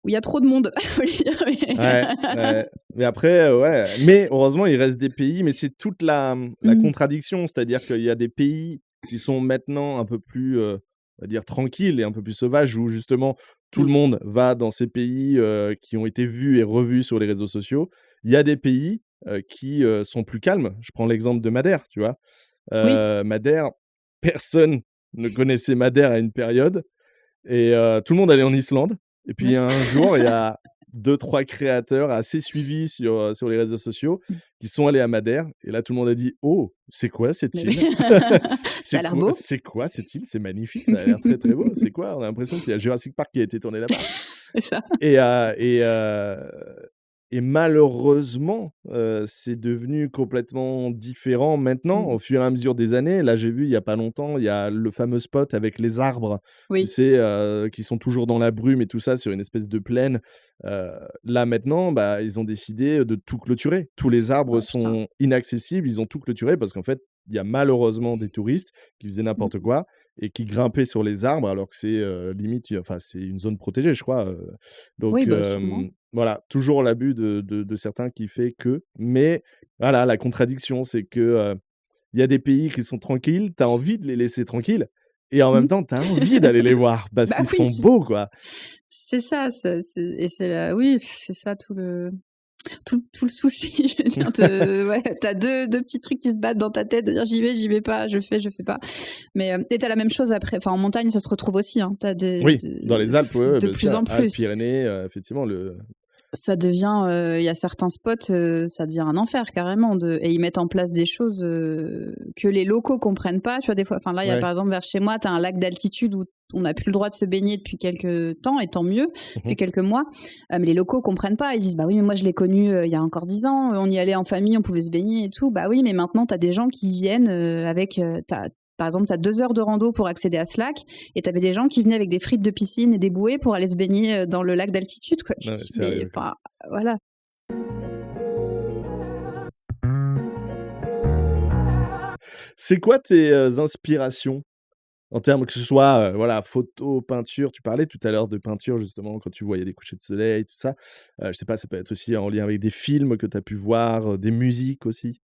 où il y a trop de monde, faut le dire. Ouais, ouais, mais après, ouais, mais heureusement, il reste des pays, mais c'est toute la Mmh. contradiction. C'est-à-dire qu'il y a des pays qui sont maintenant un peu plus, on va dire tranquilles et un peu plus sauvages, où justement tout le Mmh. monde va dans ces pays, qui ont été vus et revus sur les réseaux sociaux. Il y a des pays, qui, sont plus calmes. Je prends l'exemple de Madère, tu vois? Oui. Madère, personne ne connaissait Madère à une période et tout le monde allait en Islande et puis Ouais. un jour, il y a deux trois créateurs assez suivis sur les réseaux sociaux Mmh. qui sont allés à Madère et là, tout le monde a dit: «Oh, c'est quoi cette Mais oui. île? Ça a l'air beau. C'est quoi cette île? C'est magnifique, ça a l'air très, très beau. C'est quoi? On a l'impression qu'il y a Jurassic Park qui a été tourné là-bas». C'est ça. Et et malheureusement, c'est devenu complètement différent maintenant, Mmh. au fur et à mesure des années. Là, j'ai vu il y a pas longtemps, il y a le fameux spot avec les arbres, tu Oui. sais, qui sont toujours dans la brume et tout ça, sur une espèce de plaine. Heu, Là, maintenant, bah, ils ont décidé de tout clôturer. Tous les arbres Ouais, putain. sont inaccessibles, ils ont tout clôturé parce qu'en fait, il y a malheureusement des touristes qui faisaient Mmh. n'importe quoi et qui grimpaient sur les arbres alors que c'est, limite, enfin, c'est une zone protégée, je crois, Oui, donc bah, sûrement. voilà, toujours l'abus de certains qui fait que mais voilà, la contradiction, c'est que, il y a des pays qui sont tranquilles, tu as envie de les laisser tranquilles et en même Mmh. temps, tu as envie d'aller les voir parce Bah qu'ils oui, sont beaux, quoi. c'est ça, c'est la oui, c'est ça tout le souci, je veux dire, de ouais, tu deux petits trucs qui se battent dans ta tête, de dire: j'y vais pas, je fais pas». Mais, et tu la même chose après enfin en montagne, ça se retrouve aussi, hein. Tu as Oui, dans les Alpes, ouais, ouais, de bien plus sûr, en Alpes, plus. Pyrénées, effectivement, le Ça devient, il y a certains spots, ça devient un enfer carrément et ils mettent en place des choses, que les locaux comprennent pas. Tu vois, des fois enfin là, il y a ouais. par exemple vers chez moi, tu as un lac d'altitude où on n'a plus le droit de se baigner depuis quelques temps et tant mieux, Mmh. depuis quelques mois. Mais les locaux comprennent pas. Ils disent: «Bah oui, mais moi je l'ai connu, il y a encore 10 ans, on y allait en famille, on pouvait se baigner et tout». Bah oui, mais maintenant tu as des gens qui viennent, avec, par exemple, tu as 2 heures de rando pour accéder à ce lac et tu avais des gens qui venaient avec des frites de piscine et des bouées pour aller se baigner, dans le lac d'altitude, quoi. Tu Non, te mais dis: «Mais sérieux, quoi. enfin, voilà». C'est quoi tes, inspirations? En termes que ce soit, voilà, photo, peinture, tu parlais tout à l'heure de peinture justement quand tu voyais les couchers de soleil, tout ça. Je sais pas, ça peut être aussi en lien avec des films que tu as pu voir, des musiques aussi?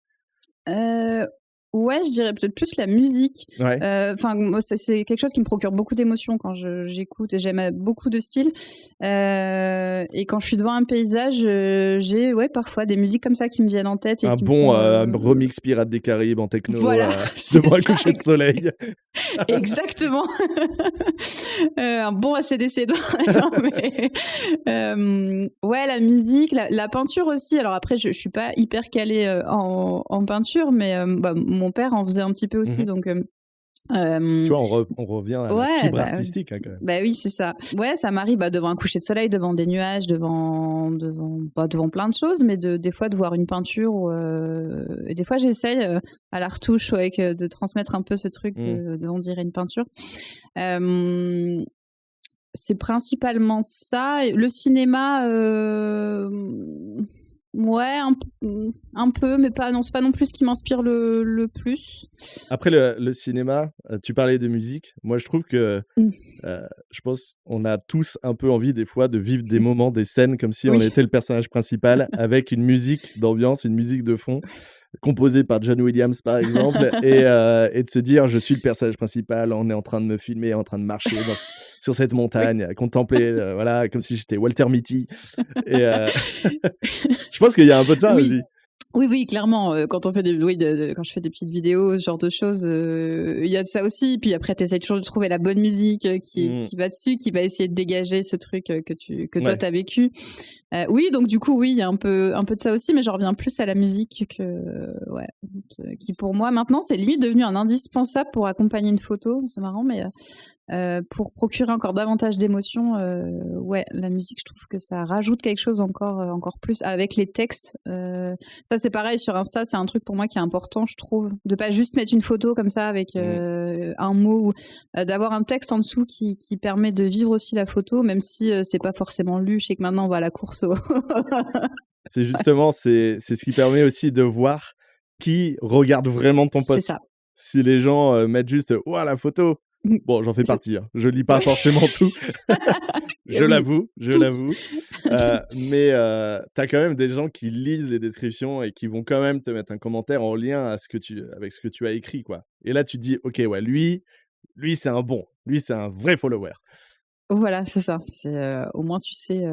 Heu, Ouais, je dirais peut-être plus la musique. Ouais. Enfin, moi, c'est quelque chose qui me procure beaucoup d'émotions quand j'écoute et j'aime beaucoup de styles. Et quand je suis devant un paysage, j'ai parfois des musiques comme ça qui me viennent en tête et Un qui me bon, font... remix Pirates des Caraïbes en techno, Voilà, c'est devant un ça, coucher de soleil. exactement. Un bon AC/DC. Non, mais, ouais, la musique, la peinture aussi. Alors après, je suis pas hyper calée en peinture, mais mon père en faisait un petit peu aussi. Mmh. Donc, Tu vois, on revient à la ouais, fibre artistique, hein, quand même. bah oui, c'est ça. Ouais, ça m'arrive devant un coucher de soleil, devant des nuages, devant plein de choses, mais des fois de voir une peinture. Et des fois, j'essaye à la retouche de transmettre un peu ce truc Mmh. on dirait une peinture. Euh, c'est principalement ça. Et le cinéma, ouais, un peu, mais pas, non, c'est pas non plus ce qui m'inspire le plus. Après le cinéma, tu parlais de musique. Moi, je trouve que, Mm. je pense on a tous un peu envie des fois de vivre des moments, des scènes comme si on Oui. était le personnage principal avec une musique d'ambiance, une musique de fond composée par John Williams, par exemple et de se dire: «Je suis le personnage principal, on est en train de me filmer, en train de marcher sur cette Oui. montagne, à contempler, voilà, comme si j'étais Walter Mitty» et je pense qu'il y a un peu de ça Oui. aussi. Oui, oui, clairement, quand on fait quand je fais des petites vidéos, ce genre de choses, il y a de ça aussi. Puis après, tu essaies toujours de trouver la bonne musique, Mmh. qui va dessus, qui va essayer de dégager ce truc, que toi Ouais. tu as vécu. Oui, donc du coup, oui, il y a un peu de ça aussi, mais j'en reviens plus à la musique ouais, qui pour moi maintenant, c'est limite devenu un indispensable pour accompagner une photo. C'est marrant, mais pour procurer encore davantage d'émotions, ouais, la musique, je trouve que ça rajoute quelque chose encore plus avec les textes. Ça, c'est pareil sur Insta, c'est un truc pour moi qui est important, je trouve, de pas juste mettre une photo comme ça avec Mmh. un mot, ou d'avoir un texte en dessous qui permet de vivre aussi la photo, même si c'est pas forcément lu. Je sais que maintenant on va à la course au... C'est justement, c'est ce qui permet aussi de voir qui regarde vraiment ton C'est post. ça. Si les gens, mettent juste: «Ouah la photo!» bon, j'en fais C'est... partie, hein. Je lis pas Ouais. forcément tout, je Oui, l'avoue, je tous. l'avoue. Mais tu as quand même des gens qui lisent les descriptions et qui vont quand même te mettre un commentaire en lien avec ce que tu as écrit, quoi. Et là, tu te dis: «OK, ouais, lui c'est un bon, lui c'est un vrai follower». Voilà, c'est ça. C'est, au moins tu sais,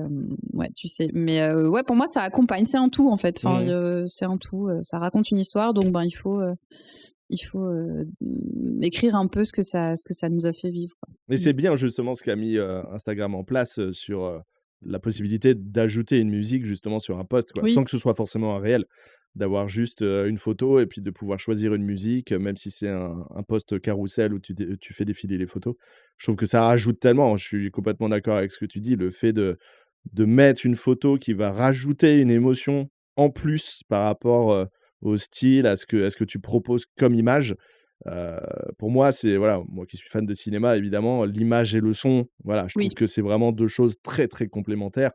ouais, tu sais. Mais ouais, pour moi, ça accompagne, c'est un tout, en fait. Enfin, Mmh. c'est un tout, ça raconte une histoire, donc il faut, écrire un peu ce que ça nous a fait vivre, quoi. Et Mmh. c'est bien justement ce qu'a mis, Instagram en place, sur, la possibilité d'ajouter une musique justement sur un post, quoi, Oui, sans que ce soit forcément un réel. D'avoir juste, une photo et puis de pouvoir choisir une musique, même si c'est un post carrousel où tu fais défiler les photos. Je trouve que ça rajoute tellement, je suis complètement d'accord avec ce que tu dis, le fait de mettre une photo qui va rajouter une émotion en plus par rapport, au style, à ce que tu proposes comme image. Heu, pour moi, c'est voilà, moi qui suis fan de cinéma, évidemment, l'image et le son, voilà, je oui, trouve que c'est vraiment 2 choses très, très complémentaires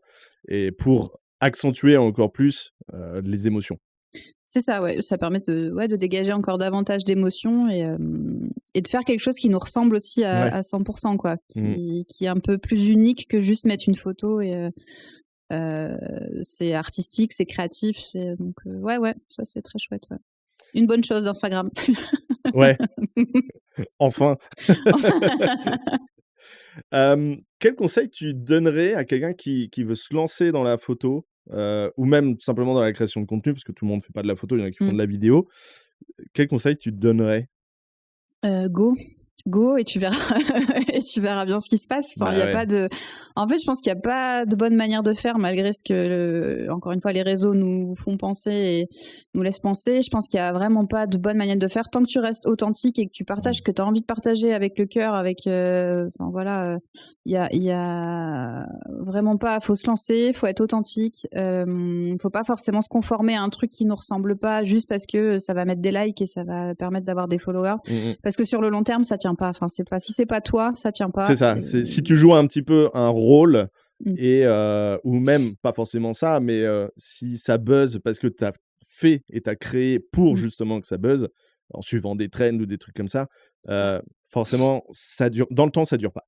et pour accentuer encore plus, les émotions. c'est ça, ouais. Ça permet de dégager encore davantage d'émotions et de faire quelque chose qui nous ressemble aussi Ouais. à 100%, quoi, Mmh. qui est un peu plus unique que juste mettre une photo c'est artistique, c'est créatif, donc ouais, ouais, ça c'est très chouette, ouais. Une bonne chose d'Instagram. Ouais, enfin. Quel conseil tu donnerais à quelqu'un qui veut se lancer dans la photo, ou même simplement dans la création de contenu? Parce que tout le monde ne fait pas de la photo, il y en a qui font Mmh. de la vidéo. Quel conseil tu donnerais? Go, go et tu verras et tu verras bien ce qui se passe. Enfin, il y Bah, a pas ouais. de en fait, je pense qu'il y a pas de bonne manière de faire malgré ce que encore une fois, les réseaux nous font penser et nous laissent penser. Je pense qu'il y a vraiment pas de bonne manière de faire tant que tu restes authentique et que tu partages Mmh. ce que tu as envie de partager avec le cœur, enfin voilà, il y a vraiment pas faut se lancer, faut être authentique, faut pas forcément se conformer à un truc qui nous ressemble pas juste parce que ça va mettre des likes et ça va permettre d'avoir des followers. Mmh mh. Parce que sur le long terme, ça tient pas. Enfin, c'est pas si c'est pas toi, ça tient C'est pas. ça, c'est si tu joues un petit peu un rôle Mmh. et ou même pas forcément ça, mais si ça buzz parce que tu as fait et tu as créé pour Mmh. justement que ça buzz, en suivant des trends ou des trucs comme ça, C'est ça. forcément ça dure dans le temps, ça dure pas.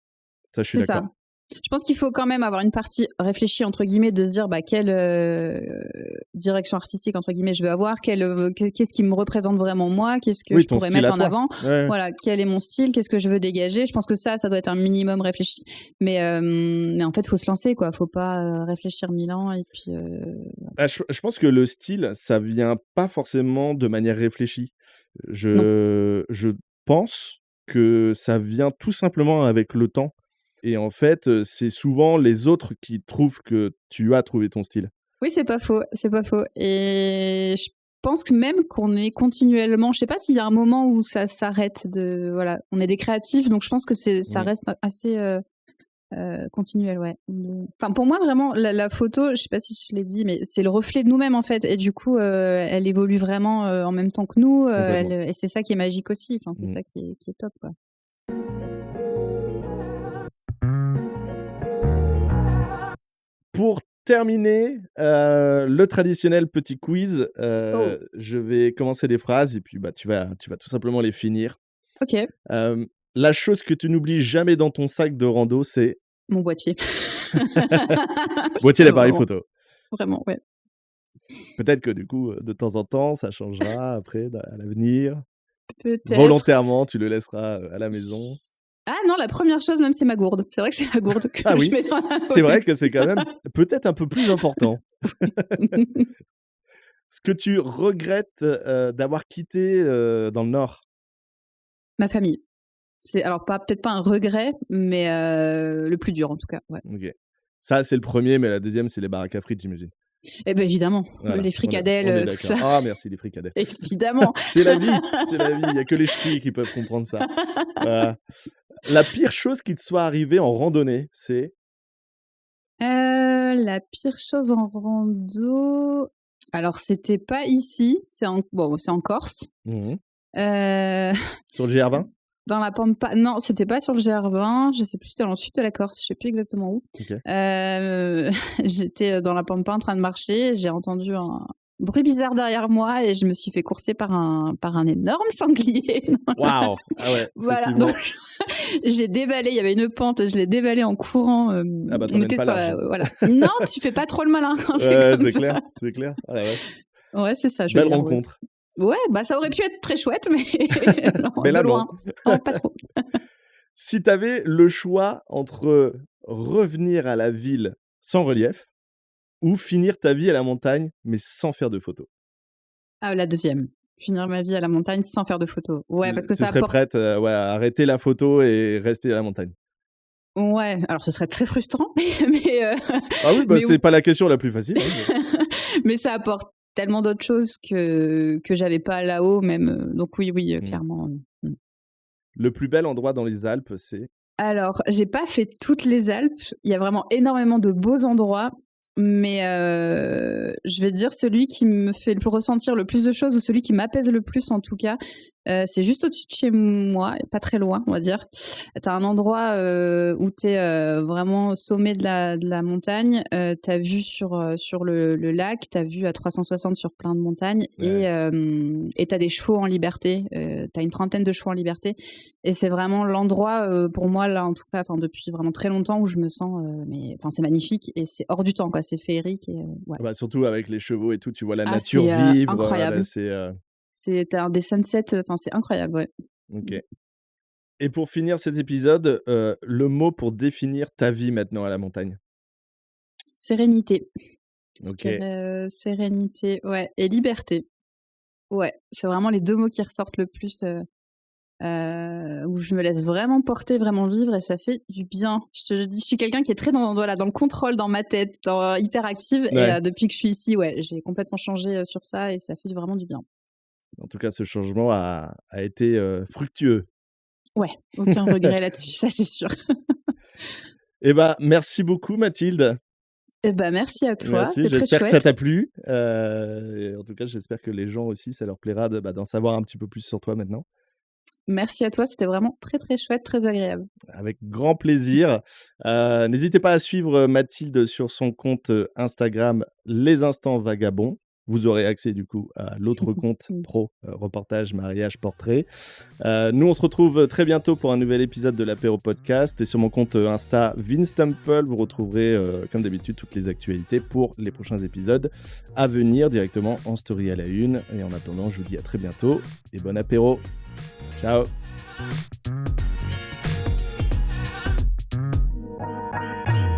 Ça, je suis C'est ça. d'accord. Je pense qu'il faut quand même avoir une partie réfléchie, entre guillemets, de se dire quelle direction artistique, entre guillemets, je veux avoir, qu'est-ce qui me représente vraiment moi, qu'est-ce que Oui, je ton pourrais style mettre à en toi. avant. Ouais. Voilà, quel est mon style, qu'est-ce que je veux dégager. Je pense que ça doit être un minimum réfléchi. Mais en fait, il faut se lancer, quoi. Faut pas réfléchir 1000 ans et puis... Ah, je pense que le style, ça vient pas forcément de manière réfléchie. non. Je pense que ça vient tout simplement avec le temps et en fait, c'est souvent les autres qui trouvent que tu as trouvé ton style. Oui, c'est pas faux, c'est pas faux. Et je pense que même qu'on est continuellement, je sais pas s'il y a un moment où ça s'arrête de, voilà, on est des créatifs, donc je pense que ça Mmh. reste assez continuel, ouais. Enfin, pour moi, vraiment, la photo, je sais pas si je l'ai dit, mais c'est le reflet de nous-mêmes en fait, et du coup, elle évolue vraiment en même temps que nous, Complètement. et c'est ça qui est magique aussi. Enfin, c'est Mmh. ça qui est top, quoi. Pour terminer, le traditionnel petit quiz, Oh, je vais commencer des phrases et puis, bah, tu vas tout simplement les finir. ok, Hem, la chose que tu n'oublies jamais dans ton sac de rando, c'est? mon boîtier. Boîtier d'appareil Vraiment, photo. vraiment, ouais. Peut-être que du coup, de temps en temps, ça changera après à l'avenir. Peut-être. Volontairement, tu le laisseras, à la maison. Ah non, la première chose même, c'est ma gourde. C'est vrai que c'est la gourde Ah que je oui, mets dans la c'est vrai oui. que c'est quand même peut-être un peu plus important. Ce que tu regrettes, d'avoir quitté, dans le Nord? Ma famille. C'est alors pas peut-être pas un regret, mais le plus dur en tout cas, ouais. OK. Ça, c'est le premier, mais la deuxième, c'est les baraques à frites, j'imagine? Eh ben évidemment, Voilà, les on est fricadelles, tout d'accord. ça, Ah merci les fricadelles. évidemment. C'est la vie, c'est la vie, il y a que les ch'tis qui peuvent comprendre ça. Voilà. La pire chose qui te soit arrivée en randonnée, c'est? La pire chose en rando, alors c'était pas ici, c'est en Corse. Mmh mh. Heu, Sur le GR20? dans la pampa non, c'était pas sur le GR20, je sais plus, c'était dans le sud de la Corse, je sais plus exactement où. OK. J'étais dans la pampa en train de marcher, j'ai entendu un bruit bizarre derrière moi et je me suis fait courser par un énorme sanglier. Waouh! Ah ouais, Voilà, donc effectivement. j'ai dévalé, il y avait une pente, je l'ai dévalé en courant, Ah bah, on t'emmènes était pas sur large, la hein. voilà. Non, tu fais pas trop le malin quand c'est Ouais, comme c'est ça. clair, c'est clair. Ah la vache. Ouais, c'est ça, je veux Belle dire, ouais. rencontre. Ouais, bah, ça aurait pu être très chouette, mais non, Mais de là, non. loin. Non, pas trop. Si tu avais le choix entre revenir à la ville sans relief ou finir ta vie à la montagne, mais sans faire de photos? Ah, la deuxième, finir ma vie à la montagne sans faire de photos. Ouais, parce que Tu ça serais apporte prête, ouais, à arrêter la photo et rester à la montagne? ouais, alors ce serait très frustrant, mais Ah oui, bah, mais c'est oui. pas la question la plus facile, hein, mais Mais ça apporte tellement d'autres choses que j'avais pas là-haut même, donc oui, oui, mmh. clairement, mmh. Le plus bel endroit dans les Alpes, c'est? Alors, j'ai pas fait toutes les Alpes, il y a vraiment énormément de beaux endroits, mais je vais dire celui qui me fait ressentir le plus de choses ou celui qui m'apaise le plus en tout cas, c'est juste au-dessus de chez moi, pas très loin, on va dire. Tu as un endroit, où tu es, vraiment au sommet de la montagne, tu as vue sur le lac, tu as vue à 360 sur plein de montagnes Ouais. et tu as des chevaux en liberté, tu as une trentaine de chevaux en liberté et c'est vraiment l'endroit, pour moi, là, en tout cas, enfin, depuis vraiment très longtemps où je me sens, mais enfin, c'est magnifique et c'est hors du temps, quoi. C'est féerique et ouais. Bah, surtout avec les chevaux et tout, tu vois la Ah, nature c'est, vivre, là, incroyable. c'est, Tu as des sunsets, enfin, c'est incroyable, ouais. OK. Et pour finir cet épisode, le mot pour définir ta vie maintenant à la montagne? Sérénité. Je OK. dirais, sérénité, ouais et liberté. Ouais, c'est vraiment les 2 mots qui ressortent le plus, où je me laisse vraiment porter, vraiment vivre et ça fait du bien. Je te dis, je suis quelqu'un qui est très dans voilà, dans le contrôle dans ma tête, dans hyperactive et Ouais. depuis que je suis ici, ouais, j'ai complètement changé, sur ça et ça fait vraiment du bien. En tout cas, ce changement a été, fructueux. Ouais, aucun regret là-dessus, ça c'est sûr. Eh ben, merci beaucoup Mathilde. Et bah, merci à toi, Merci, c'était très j'espère que ça chouette. t'a plu, et en tout cas, j'espère que les gens aussi, ça leur plaira d'en savoir un petit peu plus sur toi maintenant. Merci à toi, c'était vraiment très, très chouette, très agréable. Avec grand plaisir. N'hésitez pas à suivre, Mathilde sur son compte, Instagram Les Instants Vagabonds. vous aurez accès du coup à l'autre compte pro, reportage, mariage, portrait. Nous, on se retrouve très bientôt pour un nouvel épisode de l'Apéro Podcast. Et sur mon compte Insta, Vince Temple, vous retrouverez, comme d'habitude, toutes les actualités pour les prochains épisodes à venir directement en story à la une. Et en attendant, je vous dis à très bientôt et bon apéro. Ciao.